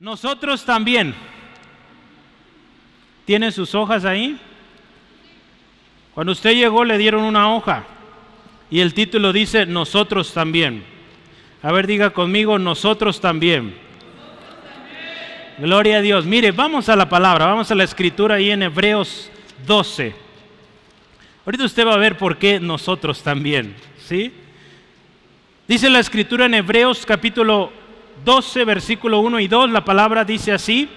Nosotros también. ¿Tiene sus hojas ahí? Cuando usted llegó le dieron una hoja y el título dice nosotros también. A ver, diga conmigo, nosotros también. Gloria a Dios. Mire, vamos a la palabra, vamos a la escritura ahí en Hebreos 12. Ahorita usted va a ver por qué nosotros también, ¿sí? Dice la escritura en Hebreos capítulo 12, versículo 1 y 2, la palabra dice así: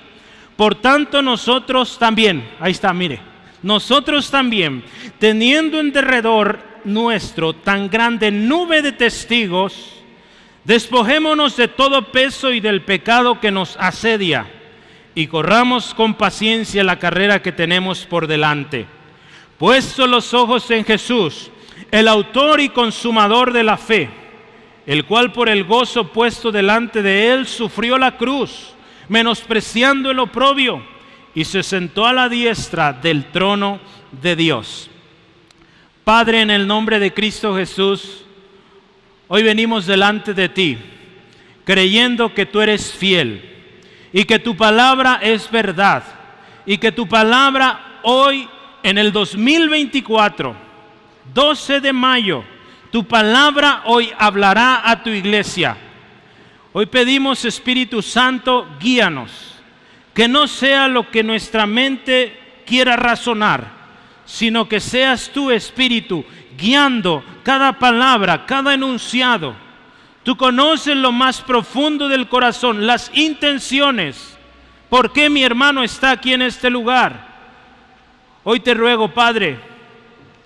por tanto nosotros también, ahí está, mire, nosotros también, teniendo en derredor nuestro tan grande nube de testigos, despojémonos de todo peso y del pecado que nos asedia, y corramos con paciencia la carrera que tenemos por delante. Puesto los ojos en Jesús, el autor y consumador de la fe, el cual por el gozo puesto delante de él sufrió la cruz, menospreciando el oprobio, y se sentó a la diestra del trono de Dios. Padre, en el nombre de Cristo Jesús, hoy venimos delante de ti, creyendo que tú eres fiel, y que tu palabra es verdad, y que tu palabra hoy, en el 2024, 12 de mayo, tu palabra hoy hablará a tu iglesia. Hoy pedimos, Espíritu Santo, guíanos, que no sea lo que nuestra mente quiera razonar, sino que seas tú, Espíritu, guiando cada palabra, cada enunciado. Tú conoces lo más profundo del corazón, las intenciones. ¿Por qué mi hermano está aquí en este lugar? Hoy te ruego, Padre,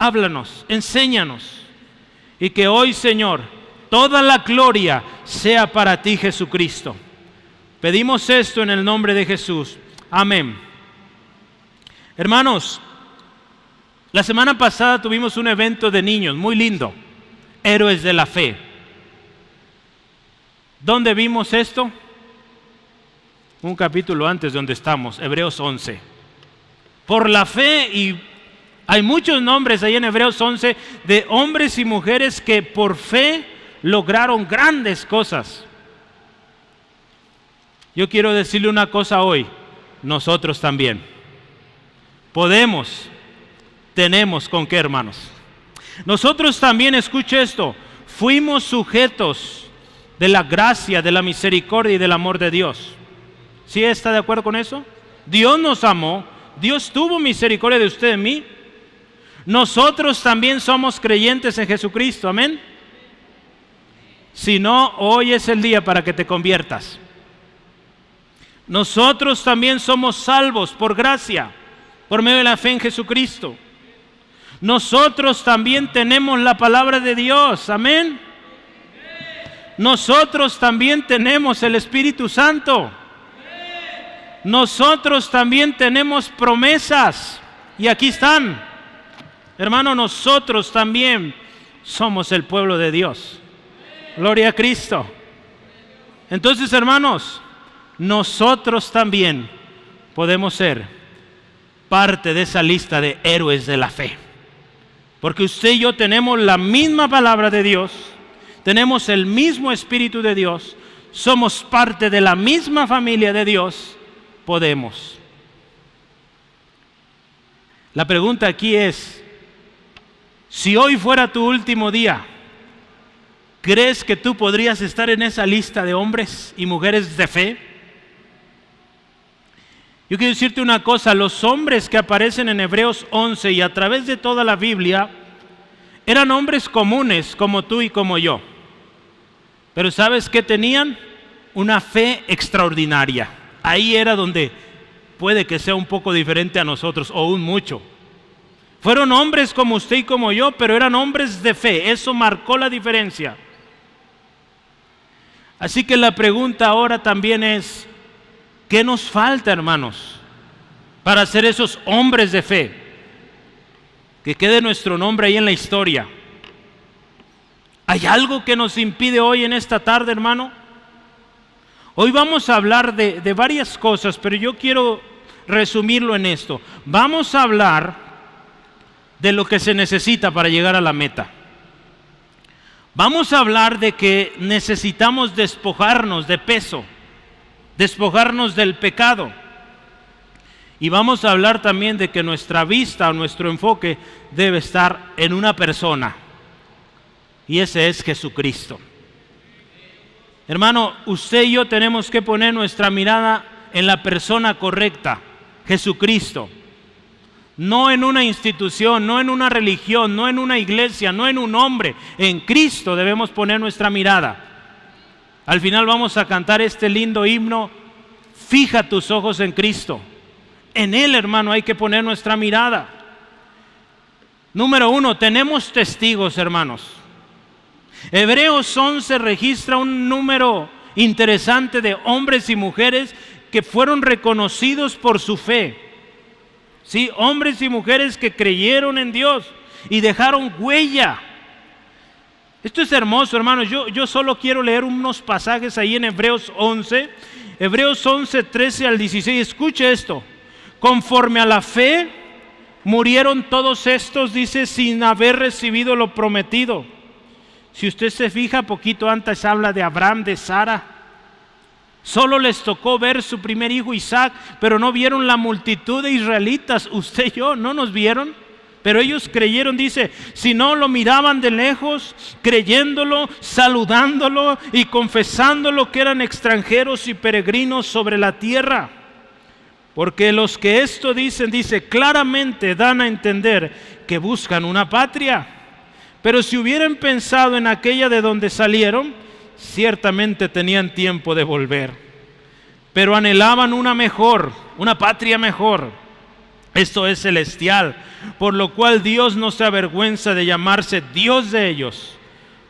háblanos, enséñanos. Y que hoy, Señor, toda la gloria sea para ti, Jesucristo. Pedimos esto en el nombre de Jesús. Amén. Hermanos, la semana pasada tuvimos un evento de niños muy lindo, Héroes de la Fe. ¿Dónde vimos esto? Un capítulo antes de donde estamos, Hebreos 11. Por la fe, y hay muchos nombres ahí en Hebreos 11 de hombres y mujeres que por fe lograron grandes cosas. Yo quiero decirle una cosa hoy, nosotros también podemos, tenemos con qué, hermanos. Nosotros también, escuche esto, fuimos sujetos de la gracia, de la misericordia y del amor de Dios. ¿Sí está de acuerdo con eso? Dios nos amó, Dios tuvo misericordia de usted y de mí. Nosotros también somos creyentes en Jesucristo, amén. Si no, hoy es el día para que te conviertas. Nosotros también somos salvos por gracia, por medio de la fe en Jesucristo. Nosotros también tenemos la palabra de Dios, amén. Nosotros también tenemos el Espíritu Santo. Nosotros también tenemos promesas, y aquí están. Hermano, nosotros también somos el pueblo de Dios. Gloria a Cristo. Entonces, hermanos, nosotros también podemos ser parte de esa lista de héroes de la fe. Porque usted y yo tenemos la misma palabra de Dios, tenemos el mismo Espíritu de Dios, somos parte de la misma familia de Dios, podemos. La pregunta aquí es, si hoy fuera tu último día, ¿crees que tú podrías estar en esa lista de hombres y mujeres de fe? Yo quiero decirte una cosa, los hombres que aparecen en Hebreos 11 y a través de toda la Biblia, eran hombres comunes como tú y como yo. Pero ¿sabes qué tenían? Una fe extraordinaria. Ahí era donde puede que sea un poco diferente a nosotros, o un mucho. Fueron hombres como usted y como yo, pero eran hombres de fe. Eso marcó la diferencia. Así que la pregunta ahora también es, ¿qué nos falta, hermanos, para ser esos hombres de fe? Que quede nuestro nombre ahí en la historia. ¿Hay algo que nos impide hoy en esta tarde, hermano? Hoy vamos a hablar de varias cosas, pero yo quiero resumirlo en esto. Vamos a hablar de lo que se necesita para llegar a la meta. Vamos a hablar de que necesitamos despojarnos de peso, despojarnos del pecado. Y vamos a hablar también de que nuestra vista o nuestro enfoque debe estar en una persona. Y ese es Jesucristo. Hermano, usted y yo tenemos que poner nuestra mirada en la persona correcta, Jesucristo. No en una institución, no en una religión, no en una iglesia, no en un hombre. En Cristo debemos poner nuestra mirada. Al final vamos a cantar este lindo himno, fija tus ojos en Cristo. En Él, hermano, hay que poner nuestra mirada. Número 1, tenemos testigos, hermanos. Hebreos 11 registra un número interesante de hombres y mujeres que fueron reconocidos por su fe. Sí, hombres y mujeres que creyeron en Dios y dejaron huella. Esto es hermoso, hermanos. Yo solo quiero leer unos pasajes ahí en Hebreos 11. Hebreos 11, 13 al 16. Escuche esto. Conforme a la fe, murieron todos estos, dice, sin haber recibido lo prometido. Si usted se fija, poquito antes habla de Abraham, de Sara. Solo les tocó ver su primer hijo Isaac, pero no vieron la multitud de israelitas. Usted y yo no nos vieron, pero ellos creyeron, dice, si no lo miraban de lejos, creyéndolo, saludándolo y confesándolo que eran extranjeros y peregrinos sobre la tierra. Porque los que esto dicen, dice, claramente dan a entender que buscan una patria. Pero si hubieran pensado en aquella de donde salieron, ciertamente tenían tiempo de volver. Pero anhelaban una mejor, una patria mejor. Esto es celestial, por lo cual Dios no se avergüenza de llamarse Dios de ellos,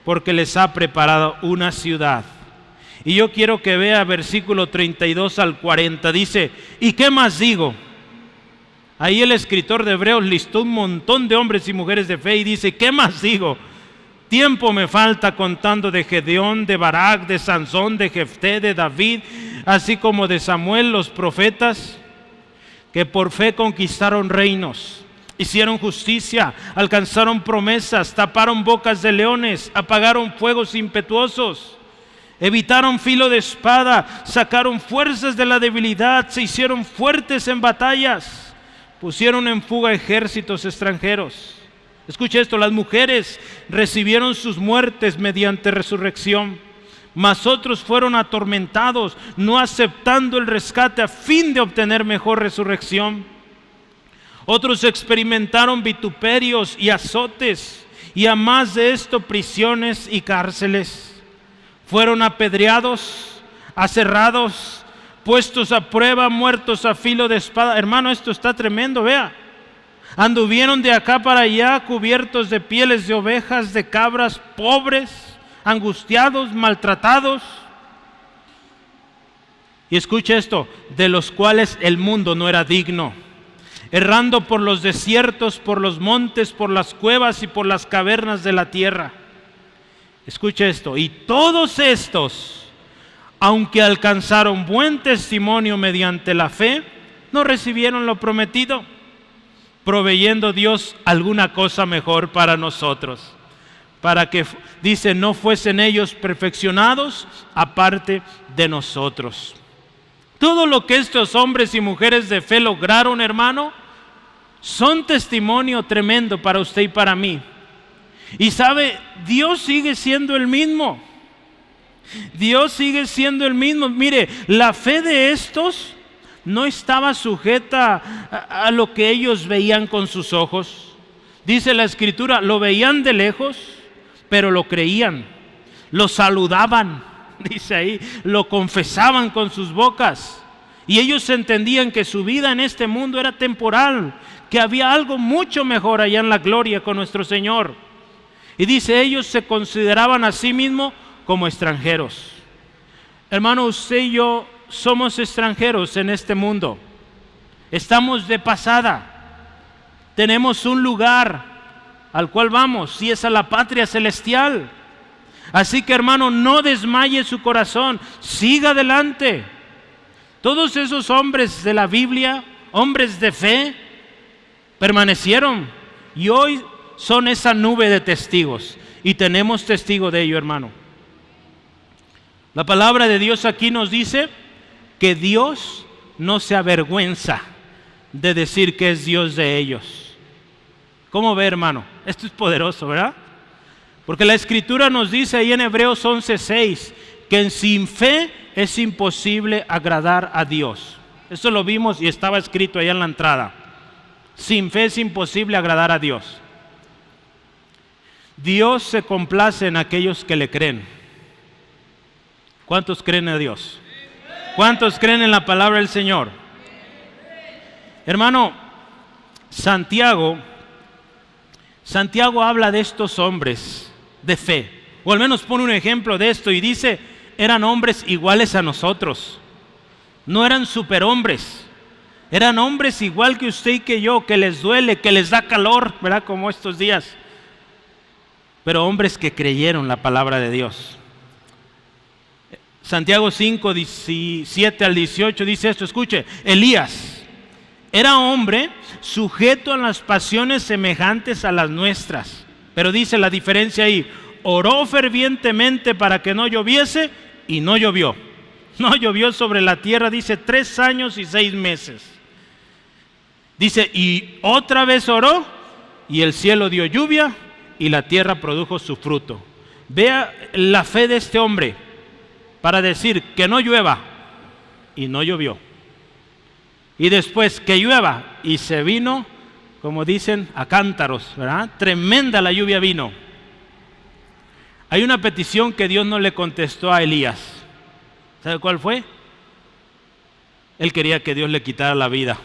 porque les ha preparado una ciudad. Y yo quiero que vea versículo 32 al 40, dice, ¿y qué más digo? Ahí el escritor de Hebreos listó un montón de hombres y mujeres de fe y dice, ¿qué más digo? Tiempo me falta contando de Gedeón, de Barak, de Sansón, de Jefté, de David, así como de Samuel, los profetas, que por fe conquistaron reinos, hicieron justicia, alcanzaron promesas, taparon bocas de leones, apagaron fuegos impetuosos, evitaron filo de espada, sacaron fuerzas de la debilidad, se hicieron fuertes en batallas, pusieron en fuga ejércitos extranjeros. Escuche esto, las mujeres recibieron sus muertes mediante resurrección, mas otros fueron atormentados, no aceptando el rescate a fin de obtener mejor resurrección. Otros experimentaron vituperios y azotes, y a más de esto prisiones y cárceles. Fueron apedreados, aserrados, puestos a prueba, muertos a filo de espada. Hermano, esto está tremendo, vea. Anduvieron de acá para allá cubiertos de pieles de ovejas, de cabras, pobres, angustiados, maltratados. Y escuche esto, de los cuales el mundo no era digno, errando por los desiertos, por los montes, por las cuevas y por las cavernas de la tierra. Escuche esto, y todos estos, aunque alcanzaron buen testimonio mediante la fe, no recibieron lo prometido, proveyendo Dios alguna cosa mejor para nosotros, para que, dice, no fuesen ellos perfeccionados aparte de nosotros. Todo lo que estos hombres y mujeres de fe lograron, hermano, son testimonio tremendo para usted y para mí. Y sabe, Dios sigue siendo el mismo. Dios sigue siendo el mismo. Mire, la fe de estos no estaba sujeta a lo que ellos veían con sus ojos. Dice la Escritura, lo veían de lejos, pero lo creían, lo saludaban, dice ahí, lo confesaban con sus bocas. Y ellos entendían que su vida en este mundo era temporal, que había algo mucho mejor allá en la gloria con nuestro Señor. Y dice, ellos se consideraban a sí mismos como extranjeros. Hermano, usted y yo somos extranjeros en este mundo. Estamos de pasada. Tenemos un lugar al cual vamos, y es a la patria celestial. Así que, hermano, no desmaye su corazón, siga adelante. Todos esos hombres de la Biblia, hombres de fe, permanecieron y hoy son esa nube de testigos, y tenemos testigo de ello, hermano. La palabra de Dios aquí nos dice que Dios no se avergüenza de decir que es Dios de ellos. ¿Cómo ve, hermano? Esto es poderoso, ¿verdad? Porque la Escritura nos dice ahí en Hebreos 11:6 que sin fe es imposible agradar a Dios. Eso lo vimos y estaba escrito allá en la entrada. Sin fe es imposible agradar a Dios. Dios se complace en aquellos que le creen. ¿Cuántos creen a Dios? ¿Cuántos creen en la palabra del Señor? Hermano, Santiago habla de estos hombres de fe, o al menos pone un ejemplo de esto y dice, eran hombres iguales a nosotros, no eran superhombres, eran hombres igual que usted y que yo, que les duele, que les da calor, ¿verdad? Como estos días, pero hombres que creyeron la palabra de Dios. Santiago 5, 17 al 18 dice esto, escuche, Elías era hombre sujeto a las pasiones semejantes a las nuestras, pero dice la diferencia ahí, oró fervientemente para que no lloviese y no llovió. No llovió sobre la tierra, dice 3 años y 6 meses. Dice, y otra vez oró y el cielo dio lluvia y la tierra produjo su fruto. Vea la fe de este hombre para decir que no llueva y no llovió. Y después que llueva y se vino, como dicen, a cántaros, ¿verdad? Tremenda la lluvia vino. Hay una petición que Dios no le contestó a Elías. ¿Sabe cuál fue? Él quería que Dios le quitara la vida.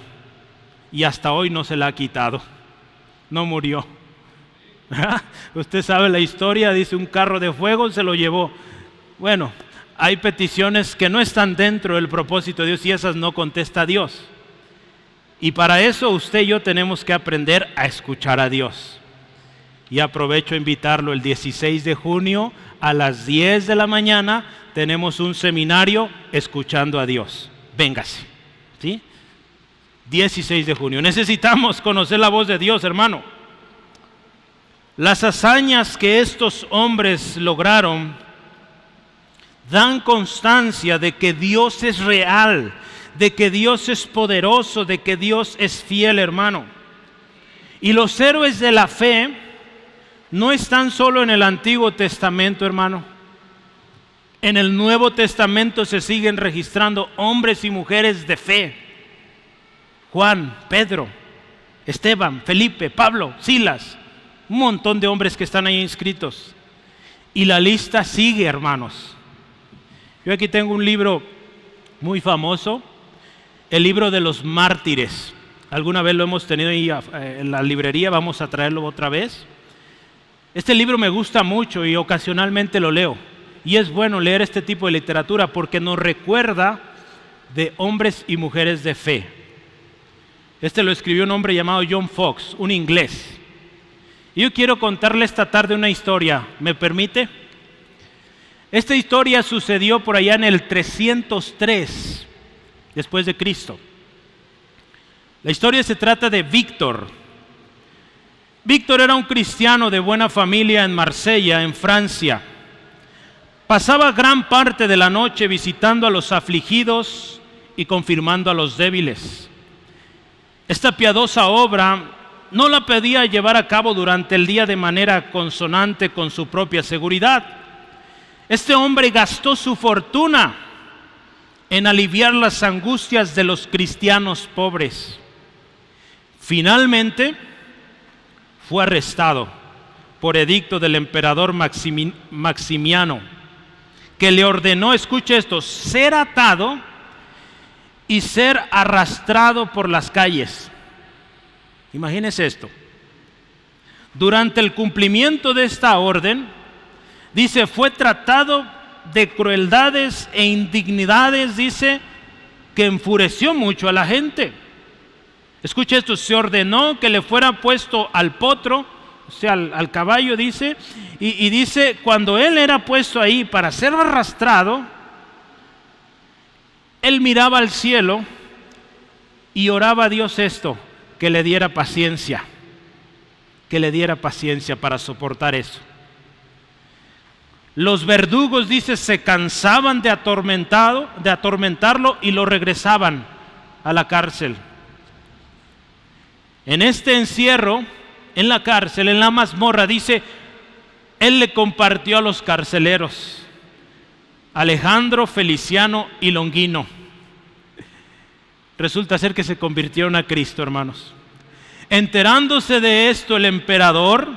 Y hasta hoy no se la ha quitado. No murió. ¿Verdad? Usted sabe la historia, dice un carro de fuego se lo llevó. Bueno, hay peticiones que no están dentro del propósito de Dios y esas no contesta Dios. Y para eso usted y yo tenemos que aprender a escuchar a Dios. Y aprovecho a invitarlo el 16 de junio a las 10 de la mañana. Tenemos un seminario escuchando a Dios. Véngase, ¿sí? 16 de junio. Necesitamos conocer la voz de Dios, hermano. Las hazañas que estos hombres lograron dan constancia de que Dios es real, de que Dios es poderoso, de que Dios es fiel, hermano. Y los héroes de la fe no están solo en el Antiguo Testamento, hermano. En el Nuevo Testamento se siguen registrando hombres y mujeres de fe. Juan, Pedro, Esteban, Felipe, Pablo, Silas, un montón de hombres que están ahí inscritos. Y la lista sigue, hermanos. Yo aquí tengo un libro muy famoso, el libro de los mártires. Alguna vez lo hemos tenido ahí en la librería, vamos a traerlo otra vez. Este libro me gusta mucho y ocasionalmente lo leo. Y es bueno leer este tipo de literatura porque nos recuerda de hombres y mujeres de fe. Este lo escribió un hombre llamado John Fox, un inglés. Y yo quiero contarle esta tarde una historia, ¿me permite? Esta historia sucedió por allá en el 303 después de Cristo. La historia se trata de Víctor. Víctor era un cristiano de buena familia en Marsella, en Francia. Pasaba gran parte de la noche visitando a los afligidos y confirmando a los débiles. Esta piadosa obra no la podía llevar a cabo durante el día de manera consonante con su propia seguridad. Este hombre gastó su fortuna en aliviar las angustias de los cristianos pobres. Finalmente fue arrestado por edicto del emperador Maximiano, que le ordenó, escuche esto, ser atado y ser arrastrado por las calles. Imagínese esto. Durante el cumplimiento de esta orden, dice, fue tratado de crueldades e indignidades, dice, que enfureció mucho a la gente. Escuche esto, se ordenó que le fuera puesto al potro, o sea, al caballo, dice, y dice, cuando él era puesto ahí para ser arrastrado, él miraba al cielo y oraba a Dios esto, que le diera paciencia para soportar eso. Los verdugos, dice, se cansaban de atormentarlo y lo regresaban a la cárcel. En este encierro, en la cárcel, en la mazmorra, dice, él le compartió a los carceleros, Alejandro, Feliciano y Longino. Resulta ser que se convirtieron a Cristo, hermanos. Enterándose de esto, el emperador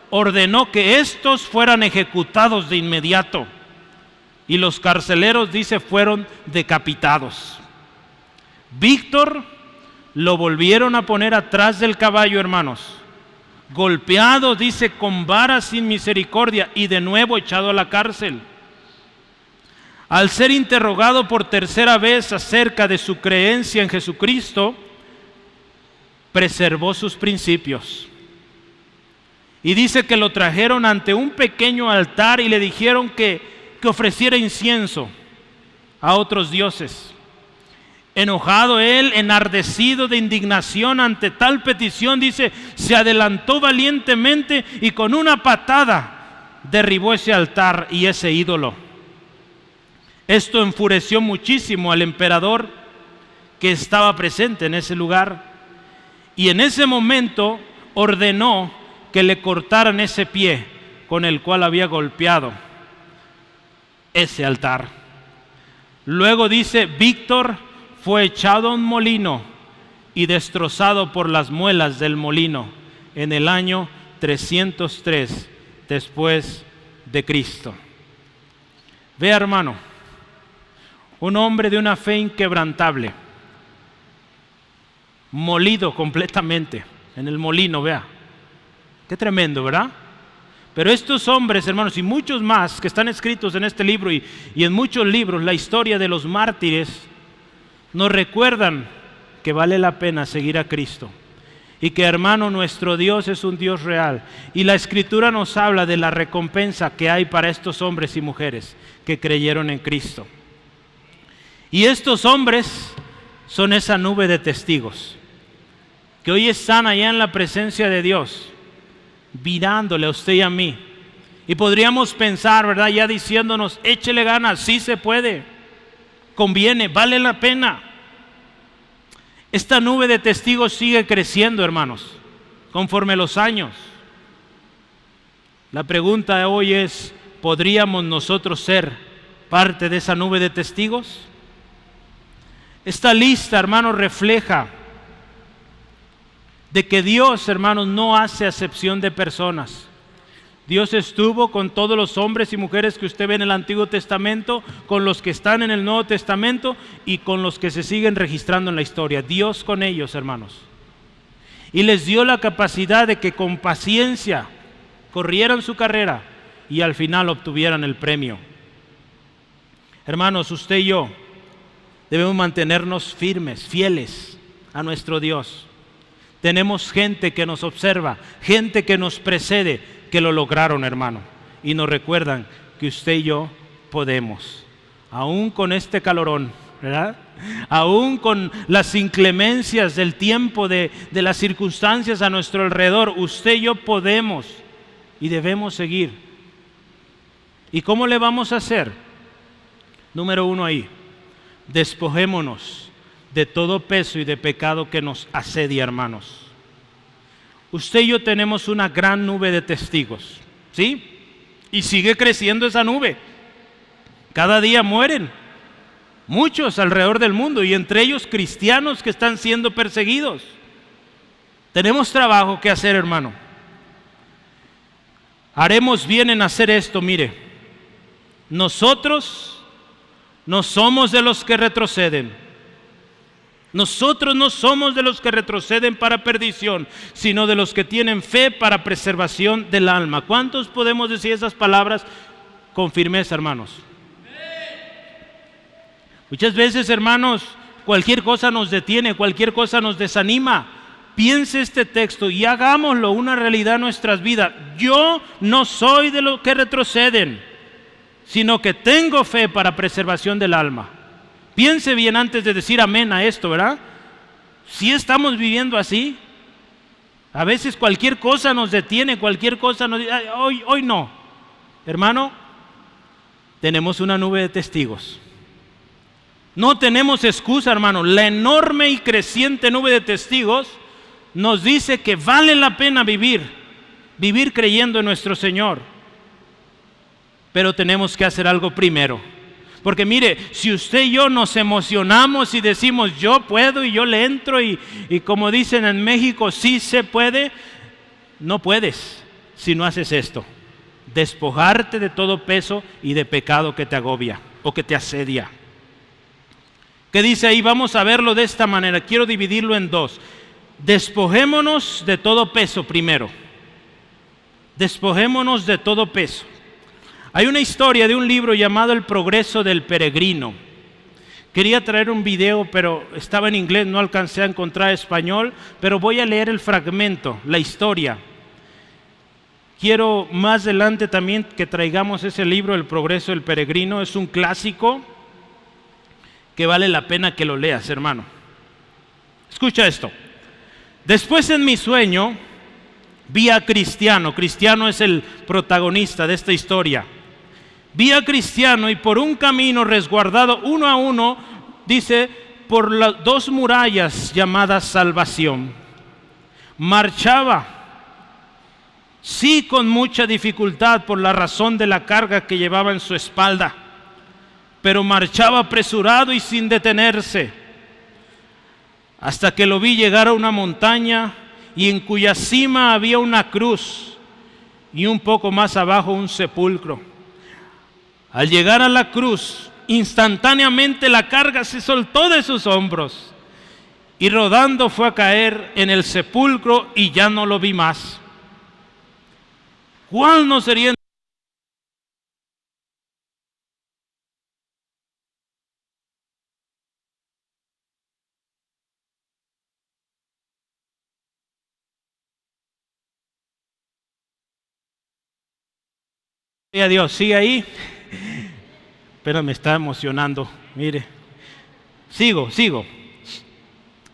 ordenó que estos fueran ejecutados de inmediato. Y los carceleros, dice, fueron decapitados. Víctor lo volvieron a poner atrás del caballo, hermanos. Golpeado, dice, con varas sin misericordia y de nuevo echado a la cárcel. Al ser interrogado por tercera vez acerca de su creencia en Jesucristo, preservó sus principios. Y dice que lo trajeron ante un pequeño altar y le dijeron que ofreciera incienso a otros dioses. Enojado él, enardecido de indignación ante tal petición, dice, se adelantó valientemente y con una patada derribó ese altar y ese ídolo. Esto enfureció muchísimo al emperador que estaba presente en ese lugar, y en ese momento ordenó que le cortaran ese pie con el cual había golpeado ese altar. Luego dice, Víctor fue echado a un molino y destrozado por las muelas del molino en el año 303 después de Cristo. Vea, hermano, un hombre de una fe inquebrantable, molido completamente en el molino, vea. Qué tremendo, ¿verdad? Pero estos hombres, hermanos, y muchos más que están escritos en este libro y en muchos libros, la historia de los mártires, nos recuerdan que vale la pena seguir a Cristo. Y que, hermano, nuestro Dios es un Dios real. Y la Escritura nos habla de la recompensa que hay para estos hombres y mujeres que creyeron en Cristo. Y estos hombres son esa nube de testigos que hoy están allá en la presencia de Dios, mirándole a usted y a mí. Y podríamos pensar, ¿verdad?, ya diciéndonos, échele ganas, sí se puede, conviene, vale la pena. Esta nube de testigos sigue creciendo, hermanos, conforme los años. La pregunta de hoy es, ¿podríamos nosotros ser parte de esa nube de testigos? Esta lista, hermanos, refleja de que Dios, hermanos, no hace acepción de personas. Dios estuvo con todos los hombres y mujeres que usted ve en el Antiguo Testamento, con los que están en el Nuevo Testamento y con los que se siguen registrando en la historia. Dios con ellos, hermanos. Y les dio la capacidad de que con paciencia corrieran su carrera y al final obtuvieran el premio. Hermanos, usted y yo debemos mantenernos firmes, fieles a nuestro Dios. Tenemos gente que nos observa, gente que nos precede, que lo lograron, hermano, y nos recuerdan que usted y yo podemos, aún con este calorón, ¿verdad? Aún con las inclemencias del tiempo, de las circunstancias a nuestro alrededor, usted y yo podemos y debemos seguir. ¿Y cómo le vamos a hacer? Número 1 ahí, despojémonos de todo peso y de pecado que nos asedia, hermanos. Usted y yo tenemos una gran nube de testigos, ¿sí? Y sigue creciendo esa nube. Cada día mueren muchos alrededor del mundo, y entre ellos cristianos que están siendo perseguidos. Tenemos trabajo que hacer, hermano. Haremos bien en hacer esto. Mire, nosotros no somos de los que retroceden. Nosotros no somos de los que retroceden para perdición, sino de los que tienen fe para preservación del alma. ¿Cuántos podemos decir esas palabras con firmeza, hermanos? Muchas veces, hermanos, cualquier cosa nos detiene, cualquier cosa nos desanima. Piense este texto y hagámoslo una realidad en nuestras vidas. Yo no soy de los que retroceden, sino que tengo fe para preservación del alma. Piense bien antes de decir amén a esto, ¿verdad? Si estamos viviendo así, a veces cualquier cosa nos detiene, cualquier cosa nos dice, hoy no. Hermano, tenemos una nube de testigos. No tenemos excusa, hermano. La enorme y creciente nube de testigos nos dice que vale la pena vivir creyendo en nuestro Señor. Pero tenemos que hacer algo primero. Porque mire, si usted y yo nos emocionamos y decimos yo puedo y yo le entro y como dicen en México, sí se puede, no puedes si no haces esto. Despojarte de todo peso y de pecado que te agobia o que te asedia. ¿Qué dice ahí? Vamos a verlo de esta manera. Quiero dividirlo en dos. Despojémonos de todo peso primero. Despojémonos de todo peso. Hay una historia de un libro llamado El progreso del peregrino. Quería traer un video, pero estaba en inglés, no alcancé a encontrar español, pero voy a leer el fragmento, la historia. Quiero más adelante también que traigamos ese libro, El progreso del peregrino. Es un clásico que vale la pena que lo leas, hermano. Escucha esto. Después en mi sueño vi a Cristiano. Cristiano es el protagonista de esta historia. Vi a Cristiano y por un camino resguardado uno a uno, dice, por las dos murallas llamadas salvación. Marchaba, sí, con mucha dificultad por la razón de la carga que llevaba en su espalda, pero marchaba apresurado y sin detenerse, hasta que lo vi llegar a una montaña y en cuya cima había una cruz y un poco más abajo un sepulcro. Al llegar a la cruz, instantáneamente la carga se soltó de sus hombros y rodando fue a caer en el sepulcro y ya no lo vi más. ¿Cuál no sería a Dios? Sigue ahí. Pero me está emocionando. Mire. Sigo.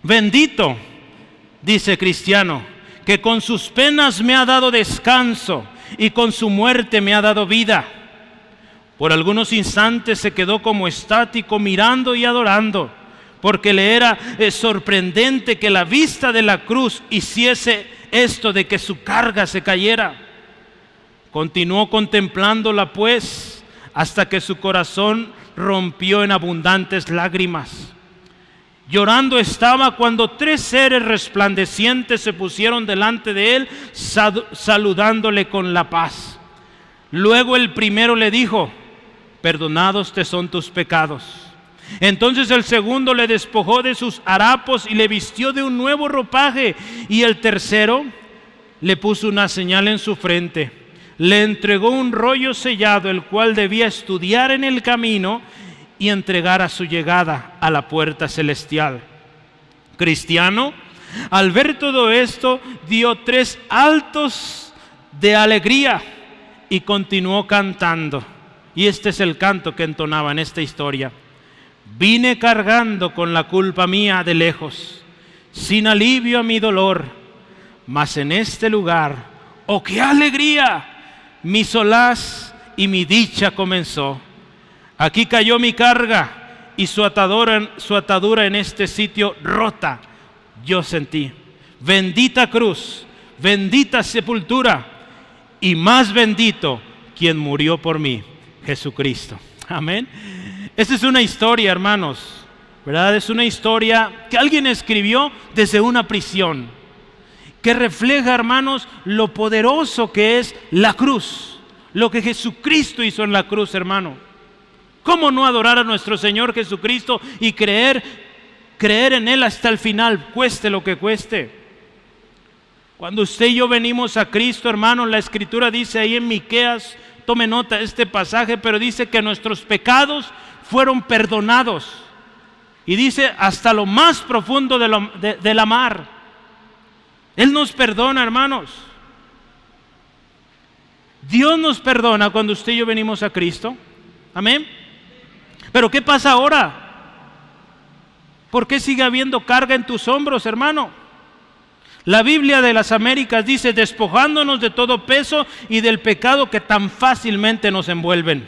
Bendito, dice Cristiano, que con sus penas me ha dado descanso y con su muerte me ha dado vida. Por algunos instantes se quedó como estático mirando y adorando, porque le era sorprendente que la vista de la cruz hiciese esto de que su carga se cayera. Continuó contemplándola pues hasta que su corazón rompió en abundantes lágrimas. Llorando estaba cuando tres seres resplandecientes se pusieron delante de él, saludándole con la paz. Luego el primero le dijo: perdonados te son tus pecados. Entonces el segundo le despojó de sus harapos y le vistió de un nuevo ropaje. Y el tercero le puso una señal en su frente. Le entregó un rollo sellado, el cual debía estudiar en el camino y entregar a su llegada a la puerta celestial. Cristiano, al ver todo esto, dio tres saltos de alegría y continuó cantando. Y este es el canto que entonaba en esta historia. Vine cargando con la culpa mía de lejos, sin alivio a mi dolor, mas en este lugar, ¡oh qué alegría! Mi solaz y mi dicha comenzó. Aquí cayó mi carga y su atadura en este sitio rota. Yo sentí. Bendita cruz, bendita sepultura y más bendito quien murió por mí, Jesucristo. Amén. Esta es una historia, hermanos, ¿verdad? Es una historia que alguien escribió desde una prisión, que refleja, hermanos, lo poderoso que es la cruz, lo que Jesucristo hizo en la cruz, hermano. ¿Cómo no adorar a nuestro Señor Jesucristo y creer en Él hasta el final, cueste lo que cueste? Cuando usted y yo venimos a Cristo, hermano, la Escritura dice ahí en Miqueas, tome nota de este pasaje, pero dice que nuestros pecados fueron perdonados. Y dice hasta lo más profundo de la mar. Él nos perdona, hermanos. Dios nos perdona cuando usted y yo venimos a Cristo. Amén. Pero ¿qué pasa ahora? ¿Por qué sigue habiendo carga en tus hombros, hermano? La Biblia de las Américas dice: despojándonos de todo peso y del pecado que tan fácilmente nos envuelven.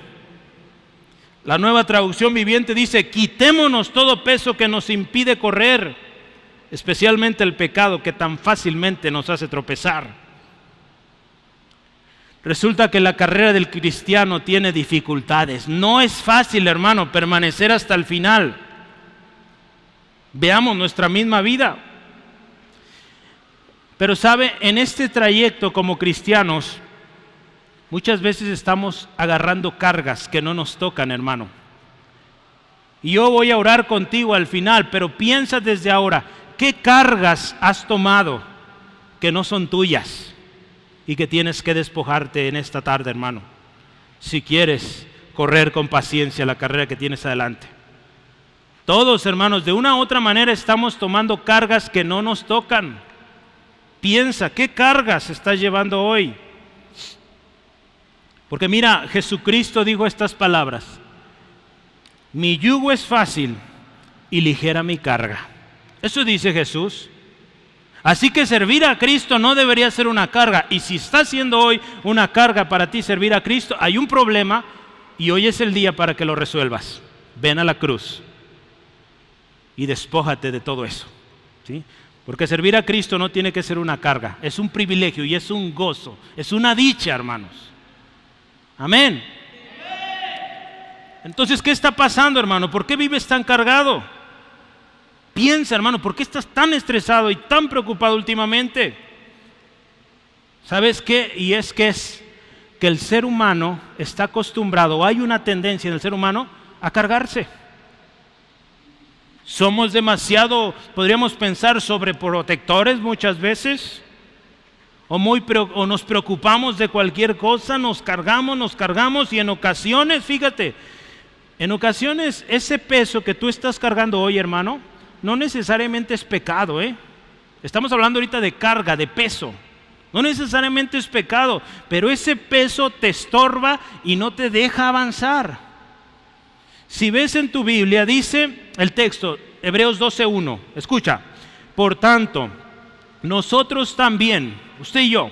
La Nueva Traducción Viviente dice: quitémonos todo peso que nos impide correr, especialmente el pecado que tan fácilmente nos hace tropezar. Resulta que la carrera del cristiano tiene dificultades. No es fácil, hermano, permanecer hasta el final. Veamos nuestra misma vida. Pero sabe, en este trayecto como cristianos, muchas veces estamos agarrando cargas que no nos tocan, hermano. Y yo voy a orar contigo al final, pero piensa desde ahora, ¿qué cargas has tomado que no son tuyas y que tienes que despojarte en esta tarde, hermano? Si quieres correr con paciencia la carrera que tienes adelante. Todos, hermanos, de una u otra manera estamos tomando cargas que no nos tocan. Piensa, ¿qué cargas estás llevando hoy? Porque mira, Jesucristo dijo estas palabras: mi yugo es fácil y ligera mi carga. Eso dice Jesús. Así que servir a Cristo no debería ser una carga. Y si está siendo hoy una carga para ti servir a Cristo, hay un problema y hoy es el día para que lo resuelvas. Ven a la cruz y despójate de todo eso, ¿sí? Porque servir a Cristo no tiene que ser una carga, es un privilegio y es un gozo, es una dicha, hermanos. Amén. Entonces, ¿qué está pasando, hermano? ¿Por qué vives tan cargado? Piensa, hermano, ¿por qué estás tan estresado y tan preocupado últimamente? ¿Sabes qué? Y es que el ser humano está acostumbrado, hay una tendencia en el ser humano a cargarse. Somos demasiado, podríamos pensar, sobreprotectores muchas veces, o nos preocupamos de cualquier cosa, nos cargamos y en ocasiones, fíjate, en ocasiones ese peso que tú estás cargando hoy, hermano, no necesariamente es pecado, Estamos hablando ahorita de carga, de peso. No necesariamente es pecado, pero ese peso te estorba y no te deja avanzar. Si ves en tu Biblia, dice el texto, Hebreos 12:1, escucha: por tanto, nosotros también, usted y yo,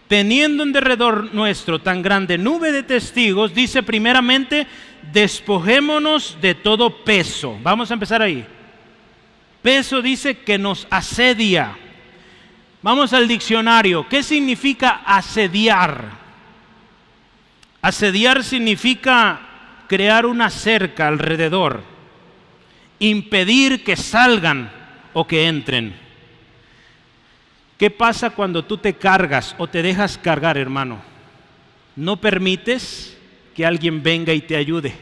teniendo en derredor nuestro tan grande nube de testigos, dice primeramente, despojémonos de todo peso. Vamos a empezar ahí. Peso dice que nos asedia. Vamos al diccionario. ¿Qué significa asediar? Asediar significa crear una cerca alrededor, impedir que salgan o que entren. ¿Qué pasa cuando tú te cargas o te dejas cargar, hermano? No permites que alguien venga y te ayude,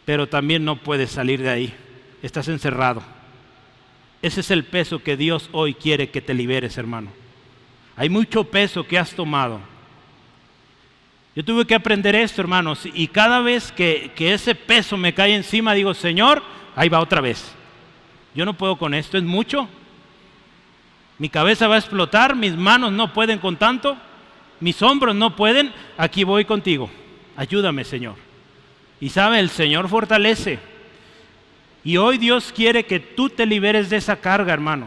pero también no puedes salir de ahí. Estás encerrado. Ese es el peso que Dios hoy quiere que te liberes, hermano. Hay mucho peso que has tomado. Yo tuve que aprender esto, hermanos, y cada vez que ese peso me cae encima, digo, Señor, ahí va otra vez. Yo no puedo con esto, es mucho. Mi cabeza va a explotar, mis manos no pueden con tanto, mis hombros no pueden, aquí voy contigo. Ayúdame, Señor. Y sabe, el Señor fortalece. Y hoy Dios quiere que tú te liberes de esa carga, hermano.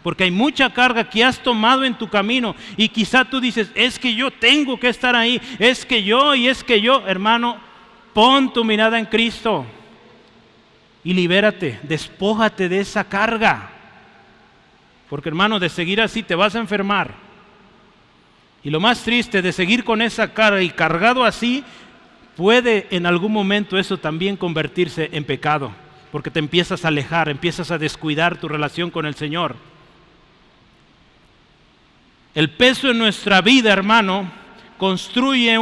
Porque hay mucha carga que has tomado en tu camino. Y quizá tú dices, es que yo tengo que estar ahí. Es que yo. Hermano, pon tu mirada en Cristo. Y libérate, despójate de esa carga. Porque, hermano, de seguir así te vas a enfermar. Y lo más triste de seguir con esa carga y cargado así, puede en algún momento eso también convertirse en pecado. Porque te empiezas a alejar, empiezas a descuidar tu relación con el Señor. El peso en nuestra vida, hermano, construye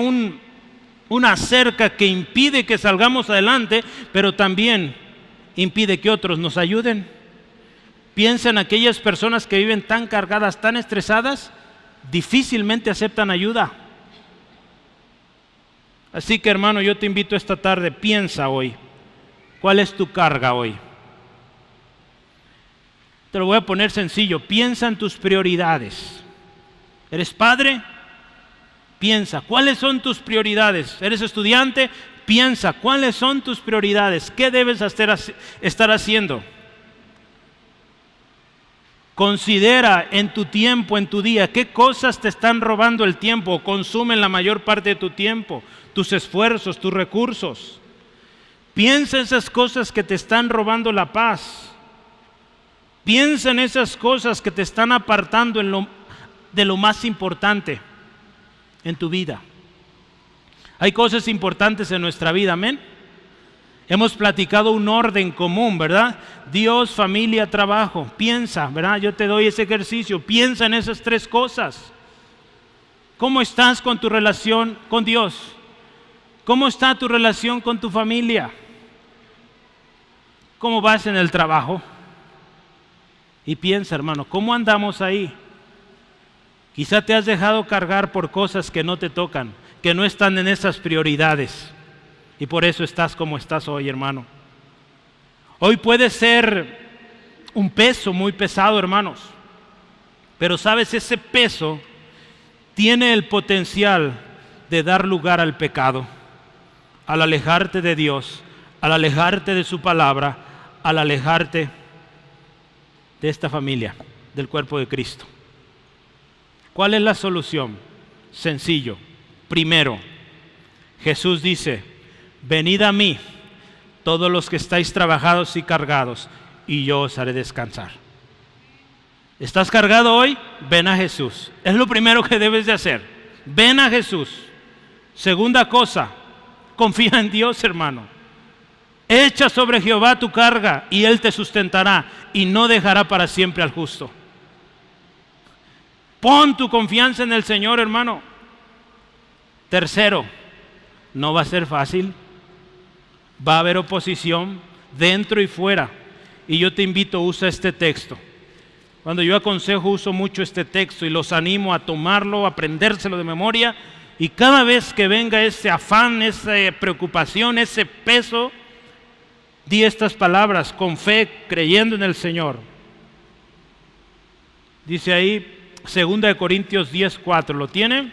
una cerca que impide que salgamos adelante, pero también impide que otros nos ayuden. Piensa en aquellas personas que viven tan cargadas, tan estresadas, difícilmente aceptan ayuda. Así que, hermano, yo te invito esta tarde, piensa hoy. ¿Cuál es tu carga hoy? Te lo voy a poner sencillo. Piensa en tus prioridades. ¿Eres padre? Piensa, ¿cuáles son tus prioridades? ¿Eres estudiante? Piensa, ¿cuáles son tus prioridades? ¿Qué debes estar haciendo? Considera en tu tiempo, en tu día, qué cosas te están robando el tiempo o consumen la mayor parte de tu tiempo, tus esfuerzos, tus recursos. Piensa en esas cosas que te están robando la paz. Piensa en esas cosas que te están apartando de lo más importante en tu vida. Hay cosas importantes en nuestra vida, amén. Hemos platicado un orden común, ¿verdad? Dios, familia, trabajo. Piensa, ¿verdad? Yo te doy ese ejercicio. Piensa en esas tres cosas. ¿Cómo estás con tu relación con Dios? ¿Cómo está tu relación con tu familia? ¿Cómo vas en el trabajo? Y piensa, hermano, ¿cómo andamos ahí? Quizá te has dejado cargar por cosas que no te tocan, que no están en esas prioridades. Y por eso estás como estás hoy, hermano. Hoy puede ser un peso muy pesado, hermanos. Pero sabes, ese peso tiene el potencial de dar lugar al pecado. Al alejarte de Dios, al alejarte de su palabra, al alejarte de esta familia, del cuerpo de Cristo. ¿Cuál es la solución? Sencillo. Primero, Jesús dice: venid a mí, todos los que estáis trabajados y cargados, y yo os haré descansar. ¿Estás cargado hoy? Ven a Jesús. Es lo primero que debes de hacer. Ven a Jesús. Segunda cosa, confía en Dios, hermano. Echa sobre Jehová tu carga y Él te sustentará y no dejará para siempre al justo. Pon tu confianza en el Señor, hermano. Tercero, no va a ser fácil. Va a haber oposición dentro y fuera. Y yo te invito, usa este texto. Cuando yo aconsejo, uso mucho este texto y los animo a tomarlo, a aprendérselo de memoria. Y cada vez que venga ese afán, esa preocupación, ese peso, di estas palabras con fe, creyendo en el Señor. Dice ahí, 2 Corintios 10:4, ¿lo tiene?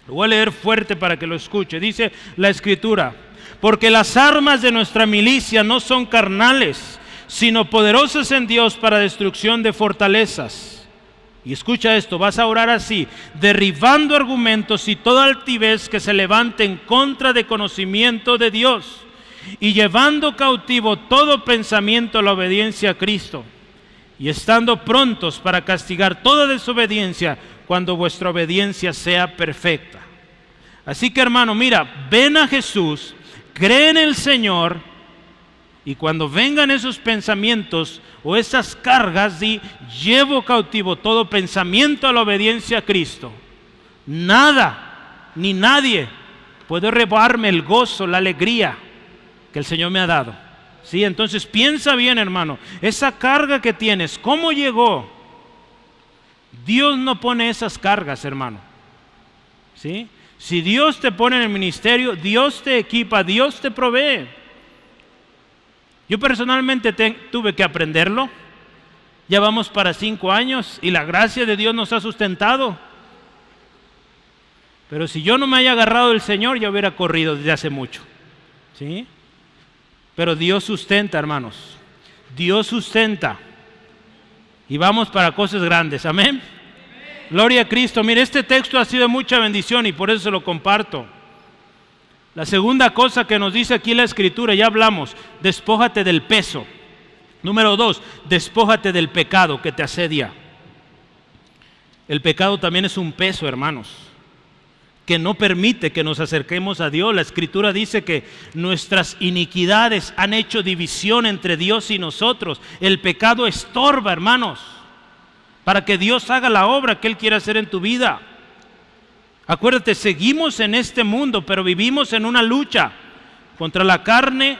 Lo voy a leer fuerte para que lo escuche. Dice la Escritura: porque las armas de nuestra milicia no son carnales, sino poderosas en Dios para destrucción de fortalezas. Y escucha esto, vas a orar así: derribando argumentos y toda altivez que se levante en contra de conocimiento de Dios, y llevando cautivo todo pensamiento a la obediencia a Cristo, y estando prontos para castigar toda desobediencia cuando vuestra obediencia sea perfecta. Así que, hermano, mira, ven a Jesús, cree en el Señor, y cuando vengan esos pensamientos o esas cargas, di: llevo cautivo todo pensamiento a la obediencia a Cristo. Nada ni nadie puede robarme el gozo, la alegría que el Señor me ha dado. ¿Sí? Entonces piensa bien, hermano, esa carga que tienes, ¿cómo llegó? Dios no pone esas cargas, hermano. ¿Sí? Si Dios te pone en el ministerio, Dios te equipa, Dios te provee. Yo personalmente tuve que aprenderlo. Ya vamos para 5 años y la gracia de Dios nos ha sustentado. Pero si yo no me haya agarrado del Señor, ya hubiera corrido desde hace mucho. ¿Sí? Pero Dios sustenta, hermanos. Dios sustenta. Y vamos para cosas grandes. Amén. Gloria a Cristo. Mire, este texto ha sido de mucha bendición y por eso se lo comparto. La segunda cosa que nos dice aquí la Escritura, ya hablamos: despójate del peso. Número 2, despójate del pecado que te asedia. El pecado también es un peso, hermanos, que no permite que nos acerquemos a Dios. La Escritura dice que nuestras iniquidades han hecho división entre Dios y nosotros. El pecado estorba, hermanos, para que Dios haga la obra que Él quiere hacer en tu vida. Acuérdate, seguimos en este mundo, pero vivimos en una lucha contra la carne,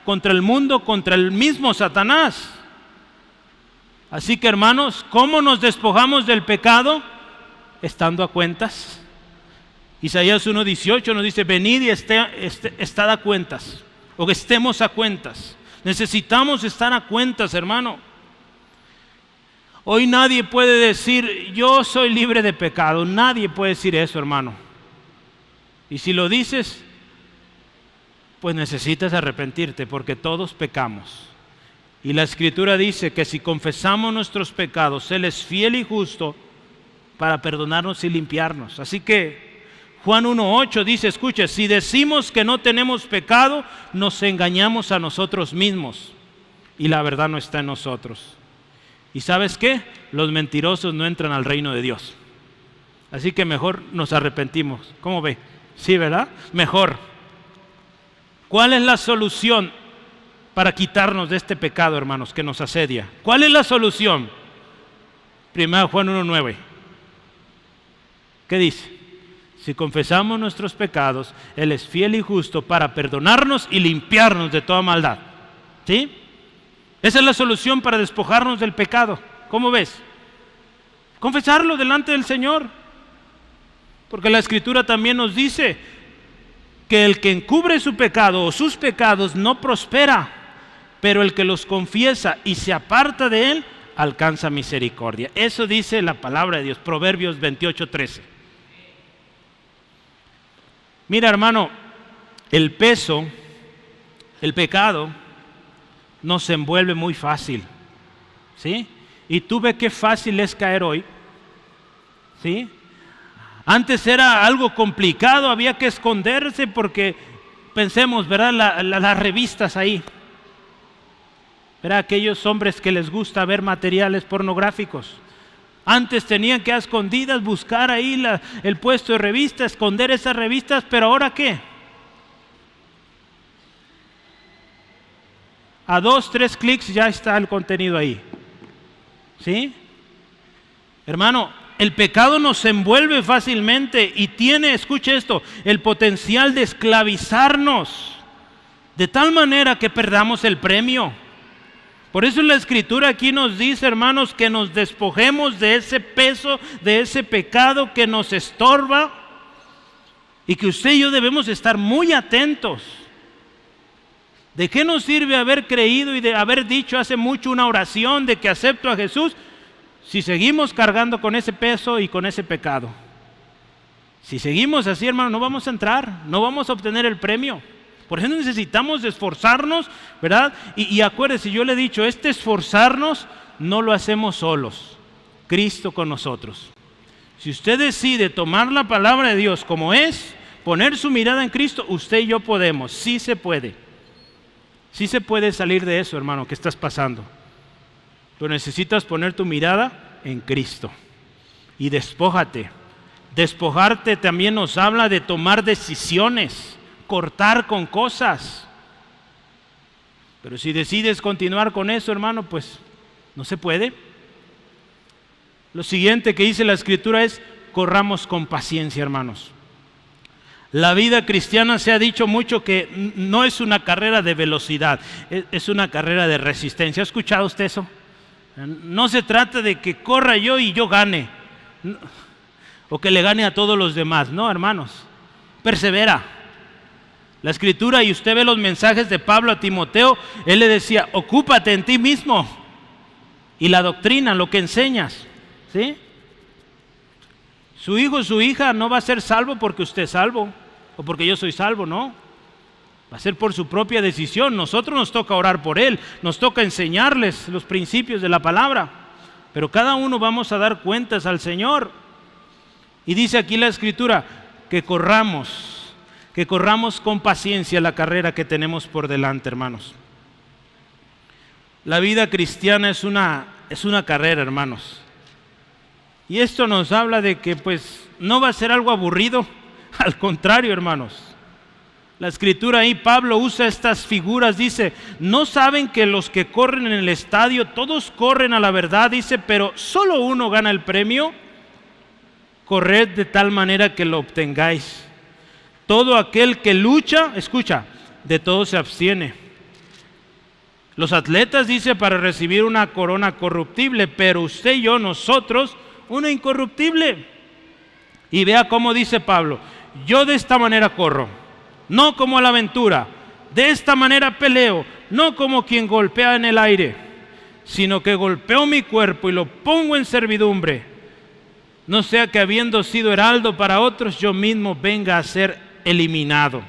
contra el mundo, contra el mismo Satanás. Así que, hermanos, ¿cómo nos despojamos del pecado? Estando a cuentas. Isaías 1:18 nos dice: venid y estad a cuentas, o que estemos a cuentas. Necesitamos estar a cuentas, hermano. Hoy nadie puede decir: yo soy libre de pecado. Nadie puede decir eso, hermano. Y si lo dices, pues necesitas arrepentirte, porque todos pecamos. Y la Escritura dice que si confesamos nuestros pecados, Él es fiel y justo para perdonarnos y limpiarnos. Así que Juan 1:8 dice, escucha, si decimos que no tenemos pecado, nos engañamos a nosotros mismos y la verdad no está en nosotros. ¿Y sabes qué? Los mentirosos no entran al reino de Dios. Así que mejor nos arrepentimos. ¿Cómo ve? Sí, ¿verdad? Mejor. ¿Cuál es la solución para quitarnos de este pecado, hermanos, que nos asedia? ¿Cuál es la solución? 1 Juan 1:9. ¿Qué dice? Si confesamos nuestros pecados, Él es fiel y justo para perdonarnos y limpiarnos de toda maldad. ¿Sí? Esa es la solución para despojarnos del pecado. ¿Cómo ves? Confesarlo delante del Señor. Porque la Escritura también nos dice que el que encubre su pecado o sus pecados no prospera, pero el que los confiesa y se aparta de él, alcanza misericordia. Eso dice la palabra de Dios, Proverbios 28:13. Mira, hermano, el peso, el pecado, nos envuelve muy fácil, ¿sí? Y tú ves qué fácil es caer hoy, ¿sí? Antes era algo complicado, había que esconderse porque, pensemos, ¿verdad? Las revistas ahí, ¿verdad? Aquellos hombres que les gusta ver materiales pornográficos. Antes tenían que a escondidas buscar ahí el puesto de revistas, esconder esas revistas, pero ¿ahora qué? A 2, 3 clics ya está el contenido ahí. ¿Sí? Hermano, el pecado nos envuelve fácilmente y tiene, escuche esto, el potencial de esclavizarnos de tal manera que perdamos el premio. Por eso la Escritura aquí nos dice, hermanos, que nos despojemos de ese peso, de ese pecado que nos estorba y que usted y yo debemos estar muy atentos. ¿De qué nos sirve haber creído y de haber dicho hace mucho una oración de que acepto a Jesús si seguimos cargando con ese peso y con ese pecado? Si seguimos así, hermano, no vamos a entrar, no vamos a obtener el premio. Por eso necesitamos esforzarnos, ¿verdad? Y acuérdese, yo le he dicho, este esforzarnos no lo hacemos solos, Cristo con nosotros. Si usted decide tomar la palabra de Dios como es, poner su mirada en Cristo, usted y yo podemos, sí se puede. Sí se puede salir de eso, hermano, que estás pasando. Pero necesitas poner tu mirada en Cristo. Y despójate. Despojarte también nos habla de tomar decisiones, cortar con cosas. Pero si decides continuar con eso, hermano, pues no se puede. Lo siguiente que dice la Escritura es, corramos con paciencia, hermanos. La vida cristiana se ha dicho mucho que no es una carrera de velocidad, es una carrera de resistencia. ¿Ha escuchado usted eso? No se trata de que corra yo y yo gane, o que le gane a todos los demás. No, hermanos, persevera. La Escritura, y usted ve los mensajes de Pablo a Timoteo, él le decía, ocúpate en ti mismo y la doctrina, lo que enseñas, ¿sí? Su hijo, su hija no va a ser salvo porque usted es salvo o porque yo soy salvo, no. Va a ser por su propia decisión. Nosotros nos toca orar por él, nos toca enseñarles los principios de la palabra, pero cada uno vamos a dar cuentas al Señor. Y dice aquí la Escritura que corramos con paciencia la carrera que tenemos por delante, hermanos. La vida cristiana es una carrera, hermanos. Y esto nos habla de que pues no va a ser algo aburrido, al contrario, hermanos. La Escritura ahí, Pablo usa estas figuras, dice, ¿no saben que los que corren en el estadio, todos corren a la verdad? Dice, pero solo uno gana el premio. Corred de tal manera que lo obtengáis. Todo aquel que lucha, escucha, de todo se abstiene. Los atletas, dice, para recibir una corona corruptible, pero usted y yo, nosotros, una incorruptible. Y vea cómo dice Pablo, yo de esta manera corro, no como a la aventura, de esta manera peleo, no como quien golpea en el aire, sino que golpeo mi cuerpo y lo pongo en servidumbre, no sea que habiendo sido heraldo para otros, yo mismo venga a ser eliminado.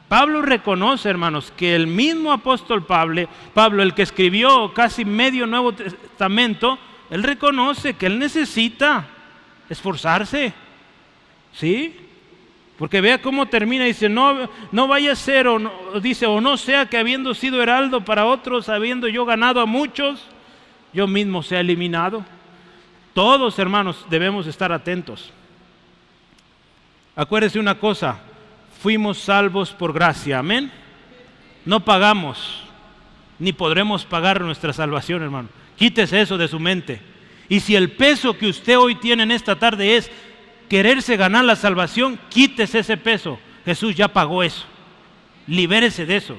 Pablo reconoce, hermanos, que el mismo apóstol Pablo, el que escribió casi medio Nuevo Testamento, él reconoce que él necesita esforzarse, ¿sí? Porque vea cómo termina, dice, no vaya a ser, dice, o no sea que habiendo sido heraldo para otros, habiendo yo ganado a muchos, yo mismo sea eliminado. Todos, hermanos, debemos estar atentos. Acuérdese una cosa, fuimos salvos por gracia, amén. No pagamos, ni podremos pagar nuestra salvación, hermano. Quítese eso de su mente. Y si el peso que usted hoy tiene en esta tarde es quererse ganar la salvación, quítese ese peso. Jesús ya pagó eso. Libérese de eso.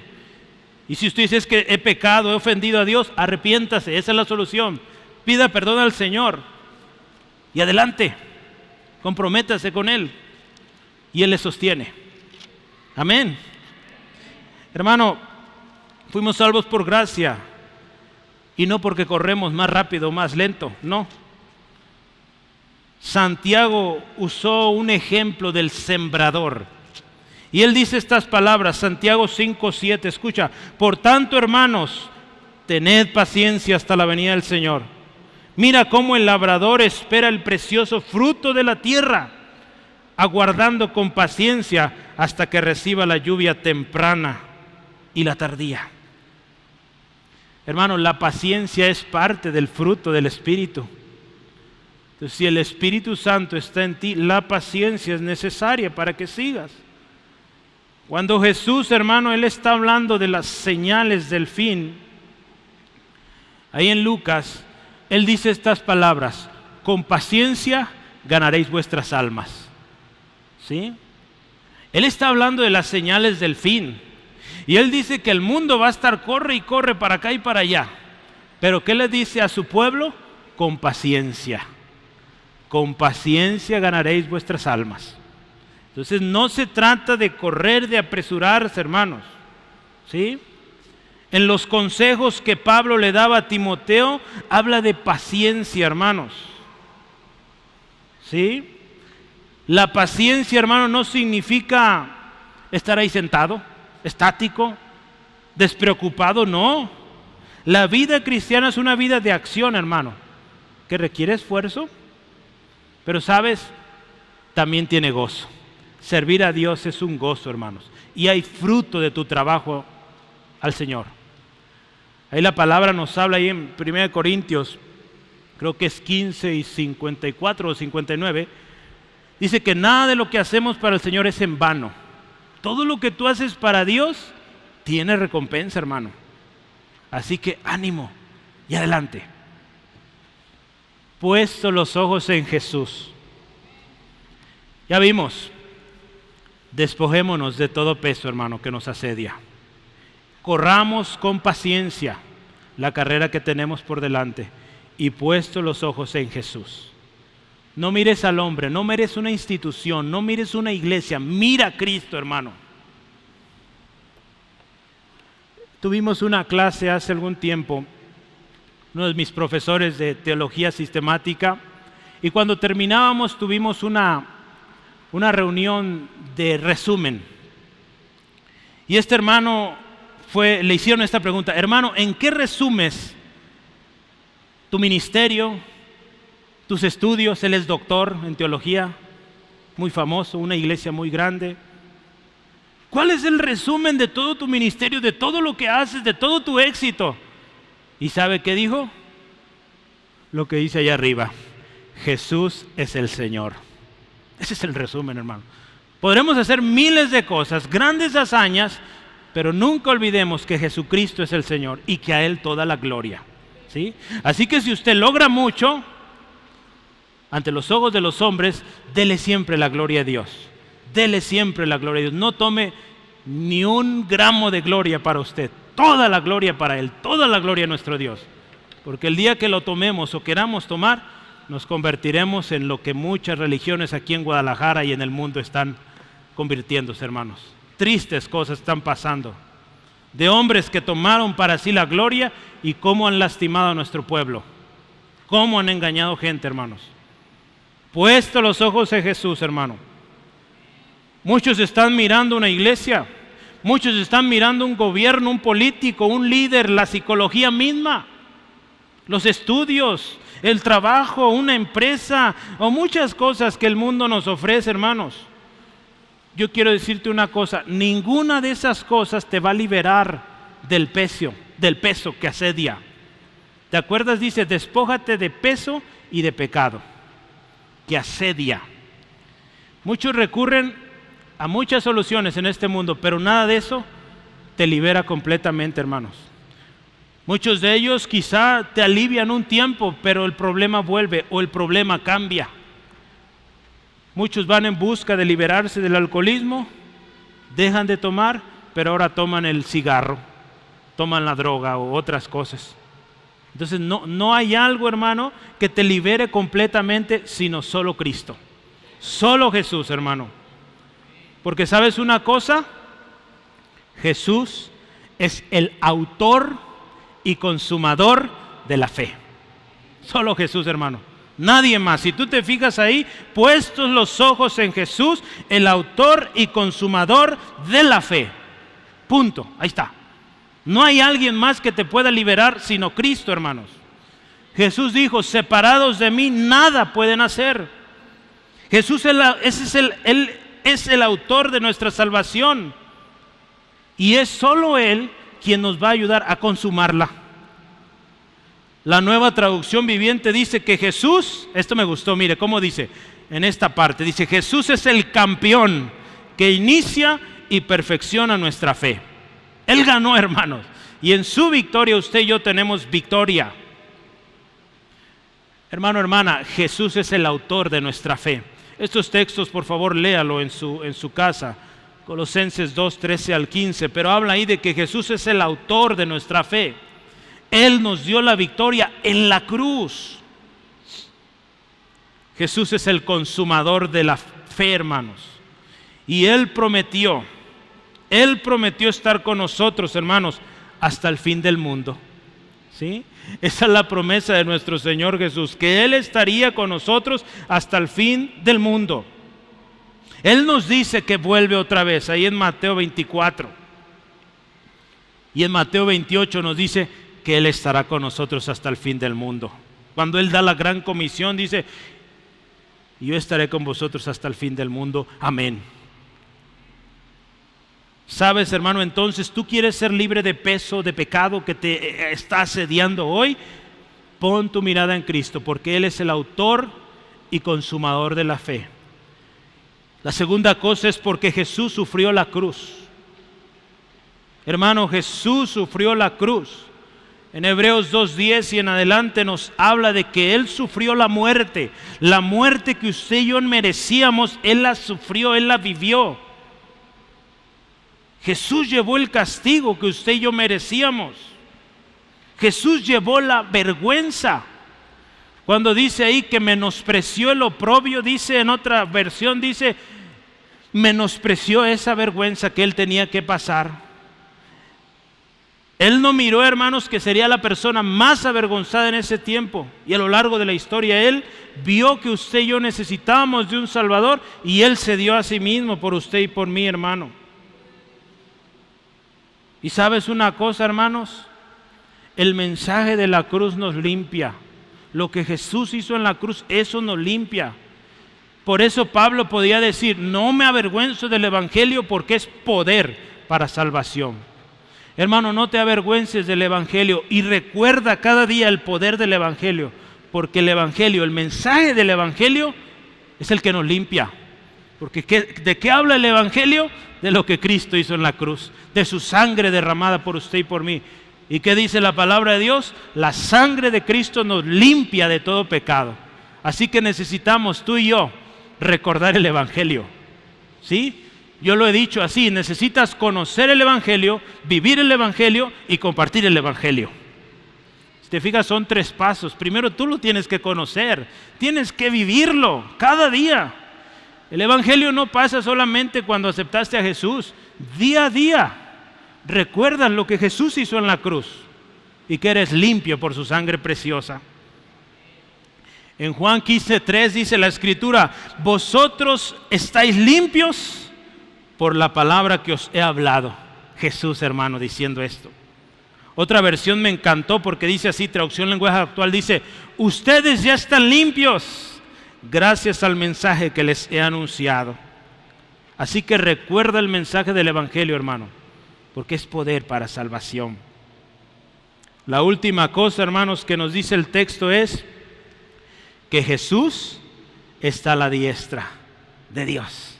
Y si usted dice, es que he pecado, he ofendido a Dios, arrepiéntase, esa es la solución. Pida perdón al Señor y adelante, comprométase con Él y Él le sostiene. Amén. Hermano, fuimos salvos por gracia y no porque corremos más rápido o más lento, no. Santiago usó un ejemplo del sembrador. Y él dice estas palabras, Santiago 5:7, escucha, por tanto, hermanos, tened paciencia hasta la venida del Señor. Mira cómo el labrador espera el precioso fruto de la tierra, aguardando con paciencia hasta que reciba la lluvia temprana y la tardía. Hermano, la paciencia es parte del fruto del Espíritu. Entonces, si el Espíritu Santo está en ti, la paciencia es necesaria para que sigas. Cuando Jesús, hermano, Él está hablando de las señales del fin, ahí en Lucas, Él dice estas palabras, con paciencia ganaréis vuestras almas. ¿Sí? Él está hablando de las señales del fin. Y Él dice que el mundo va a estar corre y corre para acá y para allá. Pero ¿qué le dice a su pueblo? Con paciencia. Con paciencia ganaréis vuestras almas. Entonces no se trata de correr, de apresurarse, hermanos. ¿Sí? En los consejos que Pablo le daba a Timoteo, habla de paciencia, hermanos. ¿Sí? La paciencia, hermano, no significa estar ahí sentado, estático, despreocupado, no. La vida cristiana es una vida de acción, hermano, que requiere esfuerzo, pero sabes, también tiene gozo. Servir a Dios es un gozo, hermanos, y hay fruto de tu trabajo al Señor. Ahí la palabra nos habla ahí en 1 Corintios, creo que es 15 y 54 o 59, dice que nada de lo que hacemos para el Señor es en vano. Todo lo que tú haces para Dios tiene recompensa, hermano. Así que ánimo y adelante. Puesto los ojos en Jesús. Ya vimos, despojémonos de todo peso, hermano, que nos asedia. Corramos con paciencia la carrera que tenemos por delante y puesto los ojos en Jesús. No mires al hombre, no mires una institución, no mires una iglesia, mira a Cristo, hermano. Tuvimos una clase hace algún tiempo, uno de mis profesores de teología sistemática, y cuando terminábamos tuvimos una reunión de resumen. Y este hermano le hicieron esta pregunta: hermano, ¿en qué resumes tu ministerio, tus estudios? Él es doctor en teología, muy famoso, una iglesia muy grande. ¿Cuál es el resumen de todo tu ministerio, de todo lo que haces, de todo tu éxito? ¿Y sabe qué dijo? Lo que dice allá arriba: Jesús es el Señor. Ese es el resumen, hermano. Podremos hacer miles de cosas, grandes hazañas, pero nunca olvidemos que Jesucristo es el Señor y que a Él toda la gloria. ¿Sí? Así que si usted logra mucho ante los ojos de los hombres, dele siempre la gloria a Dios. Dele siempre la gloria a Dios. No tome ni un gramo de gloria para usted. Toda la gloria para Él. Toda la gloria a nuestro Dios. Porque el día que lo tomemos o queramos tomar, nos convertiremos en lo que muchas religiones aquí en Guadalajara y en el mundo están convirtiéndose, hermanos. Tristes cosas están pasando. De hombres que tomaron para sí la gloria y cómo han lastimado a nuestro pueblo. Cómo han engañado gente, hermanos. Puesto los ojos en Jesús, hermano. Muchos están mirando una iglesia, muchos están mirando un gobierno, un político, un líder, la psicología misma, los estudios, el trabajo, una empresa o muchas cosas que el mundo nos ofrece, hermanos. yo quiero decirte una cosa, ninguna de esas cosas te va a liberar del peso que asedia. ¿Te acuerdas? Dice, despójate de peso y de pecado, que asedia. Muchos recurren a muchas soluciones en este mundo, pero nada de eso te libera completamente, hermanos. Muchos de ellos quizá te alivian un tiempo, pero el problema vuelve o el problema cambia. Muchos van en busca de liberarse del alcoholismo, dejan de tomar, pero ahora toman el cigarro, toman la droga o otras cosas. Entonces no hay algo, hermano, que te libere completamente, sino solo Cristo. Solo Jesús, hermano. Porque ¿sabes una cosa? Jesús es el autor y consumador de la fe. Solo Jesús, hermano. Nadie más. Si tú te fijas ahí, puestos los ojos en Jesús, el autor y consumador de la fe. Punto. Ahí está. No hay alguien más que te pueda liberar sino Cristo, hermanos. Jesús dijo, separados de mí nada pueden hacer. Jesús él es el autor de nuestra salvación. Y es solo Él quien nos va a ayudar a consumarla. La Nueva Traducción Viviente dice que Jesús, esto me gustó, mire cómo dice en esta parte, dice Jesús es el campeón que inicia y perfecciona nuestra fe. Él ganó, hermanos, y en su victoria usted y yo tenemos victoria. Hermano, hermana, Jesús es el autor de nuestra fe. Estos textos, por favor, léalo en su casa. Colosenses 2, 13 al 15, pero habla ahí de que Jesús es el autor de nuestra fe. Él nos dio la victoria en la cruz. Jesús es el consumador de la fe, hermanos. Y Él prometió estar con nosotros, hermanos, hasta el fin del mundo. ¿Sí? Esa es la promesa de nuestro Señor Jesús, que Él estaría con nosotros hasta el fin del mundo. Él nos dice que vuelve otra vez, ahí en Mateo 24. Y en Mateo 28 nos dice que Él estará con nosotros hasta el fin del mundo. Cuando Él da la gran comisión, dice, yo estaré con vosotros hasta el fin del mundo. Amén. ¿Sabes, hermano? Entonces, ¿tú quieres ser libre de peso, de pecado que te está asediando hoy? Pon tu mirada en Cristo, porque Él es el autor y consumador de la fe. La segunda cosa es porque Jesús sufrió la cruz. Hermano, Jesús sufrió la cruz. En Hebreos 2:10 y en adelante nos habla de que Él sufrió la muerte que usted y yo merecíamos. Él la sufrió, Él la vivió. Jesús llevó el castigo que usted y yo merecíamos. Jesús llevó la vergüenza. Cuando dice ahí que menospreció el oprobio, dice en otra versión, dice, menospreció esa vergüenza que Él tenía que pasar. Él no miró, hermanos, que sería la persona más avergonzada en ese tiempo. Y a lo largo de la historia, Él vio que usted y yo necesitábamos de un Salvador, y Él se dio a sí mismo por usted y por mí, hermano. Y sabes una cosa, hermanos, el mensaje de la cruz nos limpia. Lo que Jesús hizo en la cruz, eso nos limpia. Por eso Pablo podía decir, no me avergüenzo del Evangelio porque es poder para salvación. Hermano, no te avergüences del Evangelio y recuerda cada día el poder del Evangelio, porque el Evangelio, el mensaje del Evangelio es el que nos limpia. Porque ¿de qué habla el Evangelio? De lo que Cristo hizo en la cruz, de su sangre derramada por usted y por mí. ¿Y qué dice la palabra de Dios? La sangre de Cristo nos limpia de todo pecado. Así que necesitamos tú y yo recordar el Evangelio. ¿Sí? Yo lo he dicho así, necesitas conocer el Evangelio, vivir el Evangelio y compartir el Evangelio. Si te fijas, son 3 pasos. Primero tú lo tienes que conocer, tienes que vivirlo cada día. El Evangelio no pasa solamente cuando aceptaste a Jesús. Día a día recuerdas lo que Jesús hizo en la cruz y que eres limpio por su sangre preciosa. En Juan 15:3 dice la Escritura, vosotros estáis limpios por la palabra que os he hablado. Jesús, hermano, diciendo esto. Otra versión me encantó porque dice así, traducción lenguaje actual, dice, ustedes ya están limpios gracias al mensaje que les he anunciado. Así que recuerda el mensaje del Evangelio, hermano, porque es poder para salvación. La última cosa, hermanos, que nos dice el texto es que Jesús está a la diestra de Dios.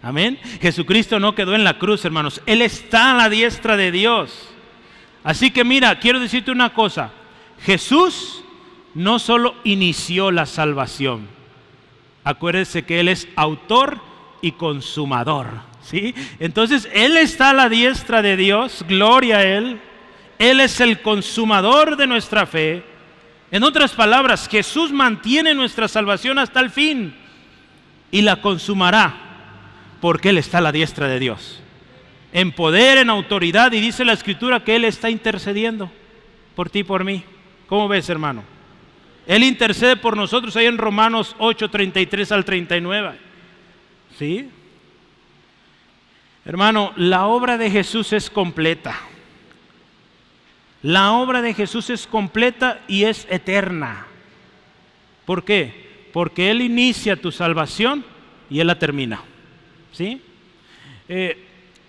Amén. Jesucristo no quedó en la cruz, hermanos. Él está a la diestra de Dios. Así que mira, quiero decirte una cosa. Jesús no solo inició la salvación. Acuérdese que Él es autor y consumador, ¿sí? Entonces, Él está a la diestra de Dios, gloria a Él. Él es el consumador de nuestra fe. En otras palabras, Jesús mantiene nuestra salvación hasta el fin y la consumará, porque Él está a la diestra de Dios, en poder, en autoridad, y dice la Escritura que Él está intercediendo por ti y por mí. ¿Cómo ves, hermano? Él intercede por nosotros ahí en Romanos 8, 33 al 39. ¿Sí? Hermano, la obra de Jesús es completa. La obra de Jesús es completa y es eterna. ¿Por qué? Porque Él inicia tu salvación y Él la termina. ¿Sí?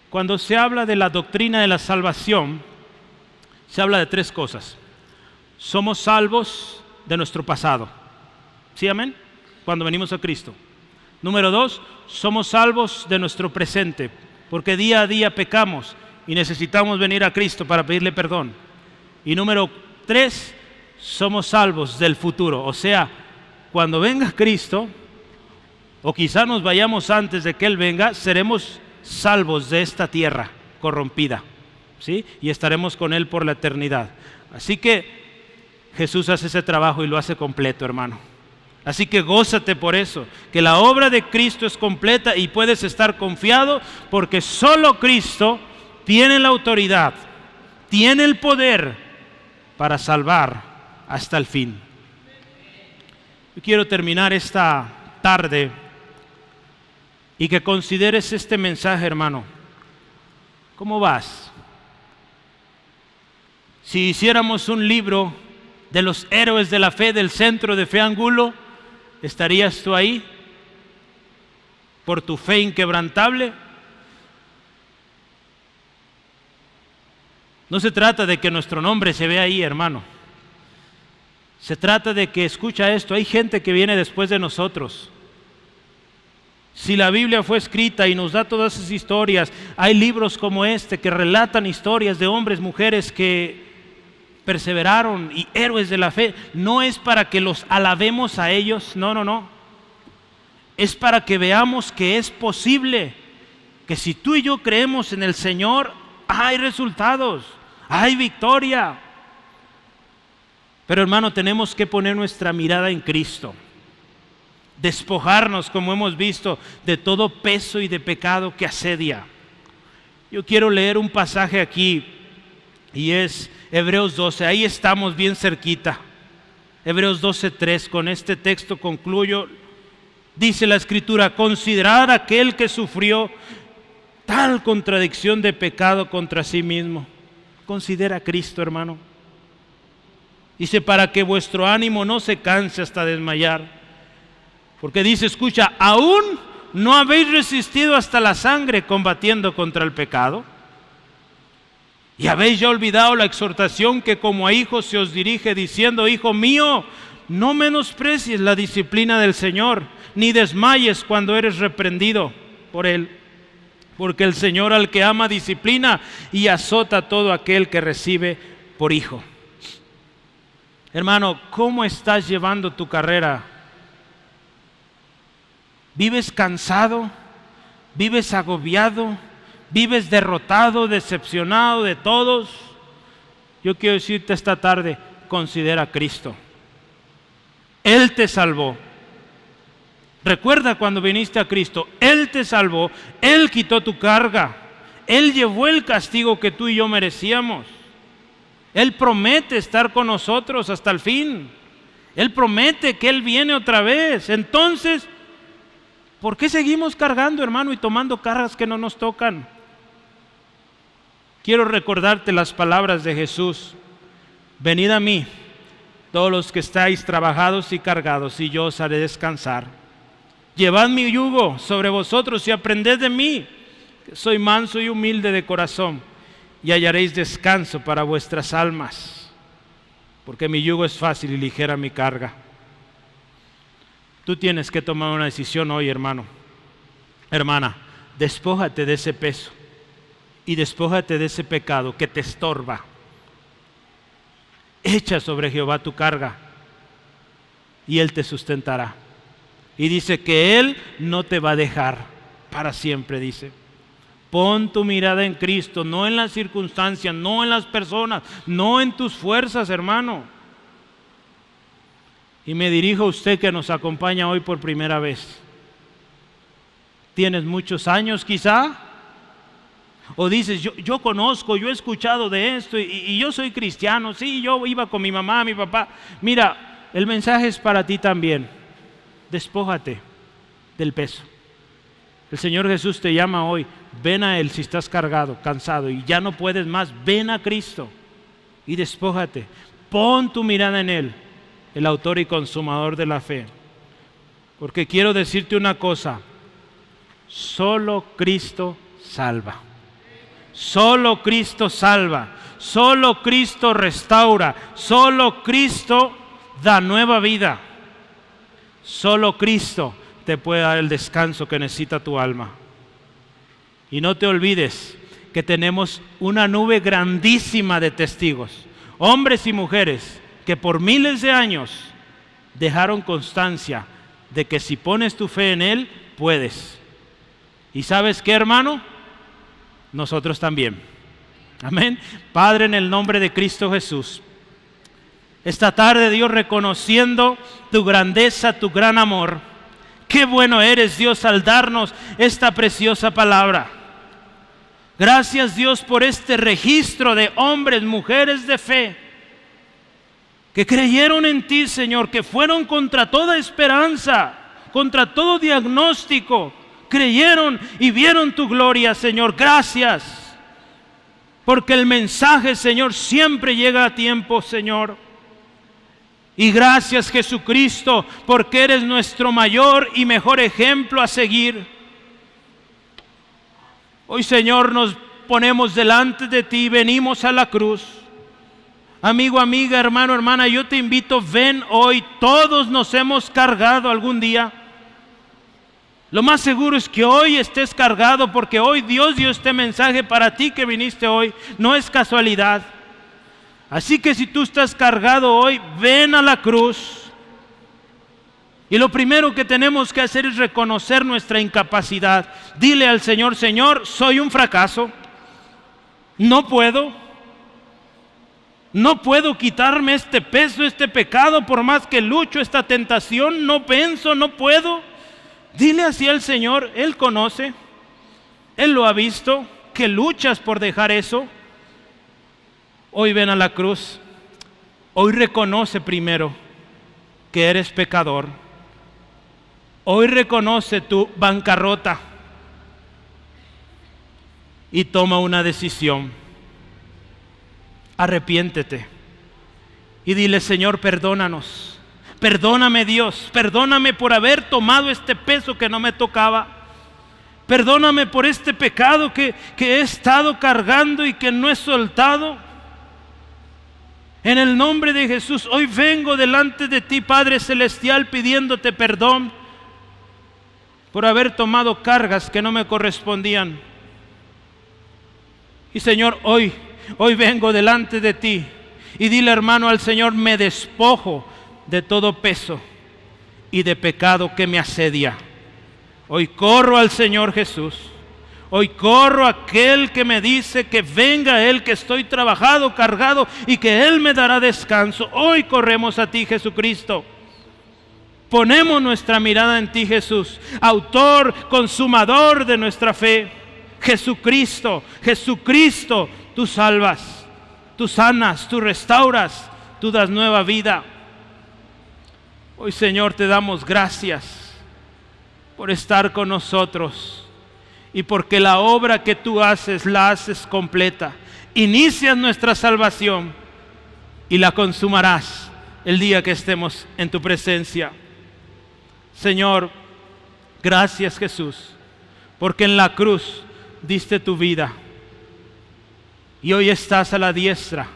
Cuando se habla de la doctrina de la salvación, se habla de tres cosas. Somos salvos de nuestro pasado. ¿Sí, amén? Cuando venimos a Cristo. Número 2, somos salvos de nuestro presente, porque día a día pecamos y necesitamos venir a Cristo para pedirle perdón. Y número 3, somos salvos del futuro. O sea, cuando venga Cristo, o quizá nos vayamos antes de que Él venga, seremos salvos de esta tierra corrompida, ¿sí? Y estaremos con Él por la eternidad. Así que Jesús hace ese trabajo y lo hace completo, hermano. Así que gózate por eso, que la obra de Cristo es completa y puedes estar confiado porque solo Cristo tiene la autoridad, tiene el poder para salvar hasta el fin. Yo quiero terminar esta tarde y que consideres este mensaje, hermano. ¿Cómo vas? Si hiciéramos un libro de los héroes de la fe del Centro de Fe Angulo, ¿estarías tú ahí por tu fe inquebrantable? No se trata de que nuestro nombre se vea ahí, hermano. Se trata de que, escucha esto, hay gente que viene después de nosotros. Si la Biblia fue escrita y nos da todas esas historias, hay libros como este que relatan historias de hombres, mujeres que perseveraron y héroes de la fe. No es para que los alabemos a ellos, no. Es para que veamos que es posible, que si tú y yo creemos en el Señor, hay resultados, hay victoria. Pero hermano, tenemos que poner nuestra mirada en Cristo. Despojarnos, como hemos visto, de todo peso y de pecado que asedia. Yo quiero leer un pasaje aquí y es Hebreos 12, ahí estamos bien cerquita. Hebreos 12:3, con este texto concluyo. Dice la Escritura: considerad aquel que sufrió tal contradicción de pecado contra sí mismo. Considera a Cristo, hermano. Dice: para que vuestro ánimo no se canse hasta desmayar. Porque dice, escucha, ¿aún no habéis resistido hasta la sangre combatiendo contra el pecado? ¿Y habéis ya olvidado la exhortación que como a hijos se os dirige diciendo: hijo mío, no menosprecies la disciplina del Señor, ni desmayes cuando eres reprendido por Él? Porque el Señor al que ama disciplina y azota a todo aquel que recibe por hijo. Hermano, ¿cómo estás llevando tu carrera? ¿Vives cansado? ¿Vives agobiado? ¿Vives derrotado, decepcionado de todos? Yo quiero decirte esta tarde, considera a Cristo. Él te salvó. Recuerda cuando viniste a Cristo, Él te salvó, Él quitó tu carga, Él llevó el castigo que tú y yo merecíamos. Él promete estar con nosotros hasta el fin. Él promete que Él viene otra vez. Entonces, ¿por qué seguimos cargando, hermano, y tomando cargas que no nos tocan? Quiero recordarte las palabras de Jesús: venid a mí, todos los que estáis trabajados y cargados, y yo os haré descansar. Llevad mi yugo sobre vosotros y aprended de mí, que soy manso y humilde de corazón, y hallaréis descanso para vuestras almas, porque mi yugo es fácil y ligera mi carga. Tú tienes que tomar una decisión hoy, hermano, hermana. Despójate de ese peso y despójate de ese pecado que te estorba. Echa sobre Jehová tu carga y Él te sustentará. Y dice que Él no te va a dejar para siempre, dice. Pon tu mirada en Cristo, no en las circunstancias, no en las personas, no en tus fuerzas, hermano. Y me dirijo a usted que nos acompaña hoy por primera vez. ¿Tienes muchos años quizá? O dices, yo conozco, yo he escuchado de esto y yo soy cristiano, sí, yo iba con mi mamá, mi papá. Mira, el mensaje es para ti también. Despójate del peso. El Señor Jesús te llama hoy. Ven a Él si estás cargado, cansado y ya no puedes más. Ven a Cristo y despójate. Pon tu mirada en Él, el autor y consumador de la fe. Porque quiero decirte una cosa. Solo Cristo salva. Solo Cristo salva. Solo Cristo restaura. Solo Cristo da nueva vida. Solo Cristo te puede dar el descanso que necesita tu alma. Y no te olvides que tenemos una nube grandísima de testigos, hombres y mujeres, que por miles de años dejaron constancia de que si pones tu fe en Él, puedes. ¿Y sabes qué, hermano? Nosotros también. Amén. Padre, en el nombre de Cristo Jesús, esta tarde, Dios, reconociendo tu grandeza, tu gran amor. Qué bueno eres, Dios, al darnos esta preciosa palabra. Gracias, Dios, por este registro de hombres, mujeres de fe, que creyeron en ti, Señor, que fueron contra toda esperanza, contra todo diagnóstico, creyeron y vieron tu gloria, Señor. Gracias, porque el mensaje, Señor, siempre llega a tiempo, Señor. Y gracias, Jesucristo, porque eres nuestro mayor y mejor ejemplo a seguir. Hoy, Señor, nos ponemos delante de ti, venimos a la cruz. Amigo, amiga, hermano, hermana, yo te invito, ven hoy. Todos nos hemos cargado algún día. Lo más seguro es que hoy estés cargado, porque hoy Dios dio este mensaje para ti que viniste hoy. No es casualidad. Así que si tú estás cargado hoy, ven a la cruz. Y lo primero que tenemos que hacer es reconocer nuestra incapacidad. Dile al Señor, Señor, soy un fracaso. No puedo quitarme este peso, este pecado, por más que lucho, esta tentación, no puedo. Dile así al Señor, Él conoce, Él lo ha visto, que luchas por dejar eso. Hoy ven a la cruz. Hoy reconoce primero que eres pecador. Hoy reconoce tu bancarrota y toma una decisión. Arrepiéntete y dile, Señor, perdónanos. Perdóname, Dios, perdóname por haber tomado este peso que no me tocaba. Perdóname por este pecado que he estado cargando y que no he soltado. En el nombre de Jesús, hoy vengo delante de ti, Padre Celestial, pidiéndote perdón por haber tomado cargas que no me correspondían. Y Señor, hoy vengo delante de ti y dile, hermano, al Señor, me despojo de todo peso y de pecado que me asedia. Hoy corro al Señor Jesús. Hoy corro a aquel que me dice que venga Él, que estoy trabajado, cargado y que Él me dará descanso. Hoy corremos a ti, Jesucristo. Ponemos nuestra mirada en ti, Jesús, autor, consumador de nuestra fe. Jesucristo, tú salvas, tú sanas, tú restauras, tú das nueva vida. Hoy, Señor, te damos gracias por estar con nosotros. Y porque la obra que tú haces, la haces completa. Inicias nuestra salvación y la consumarás el día que estemos en tu presencia. Señor, Gracias, Jesús, porque en la cruz diste tu vida y hoy estás a la diestra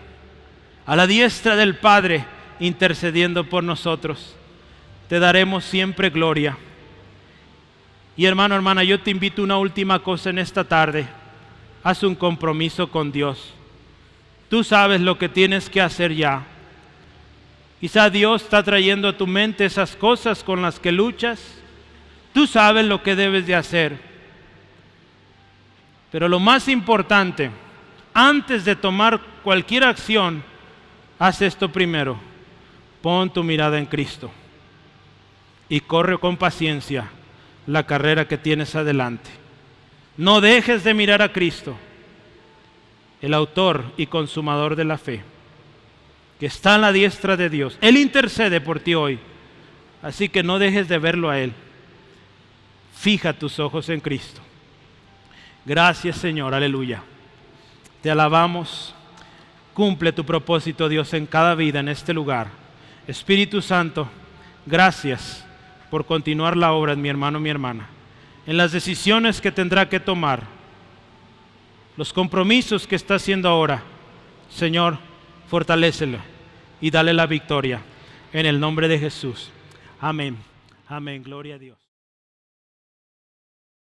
del Padre, intercediendo por nosotros. Te daremos siempre gloria. Y hermano, hermana, yo te invito a una última cosa en esta tarde. Haz un compromiso con Dios. Tú sabes lo que tienes que hacer ya. Quizá Dios está trayendo a tu mente esas cosas con las que luchas. Tú sabes lo que debes de hacer. Pero lo más importante, antes de tomar cualquier acción, haz esto primero. Pon tu mirada en Cristo y corre con paciencia la carrera que tienes adelante. No dejes de mirar a Cristo, el autor y consumador de la fe, que está a la diestra de Dios. Él intercede por ti hoy, así que no dejes de verlo a Él. Fija tus ojos en Cristo. Gracias, Señor, aleluya. Te alabamos. Cumple tu propósito, Dios, en cada vida en este lugar. Espíritu Santo, gracias por continuar la obra en mi hermano, mi hermana, en las decisiones que tendrá que tomar, los compromisos que está haciendo ahora. Señor, fortalécelo y dale la victoria en el nombre de Jesús. Amén. Amén. Gloria a Dios.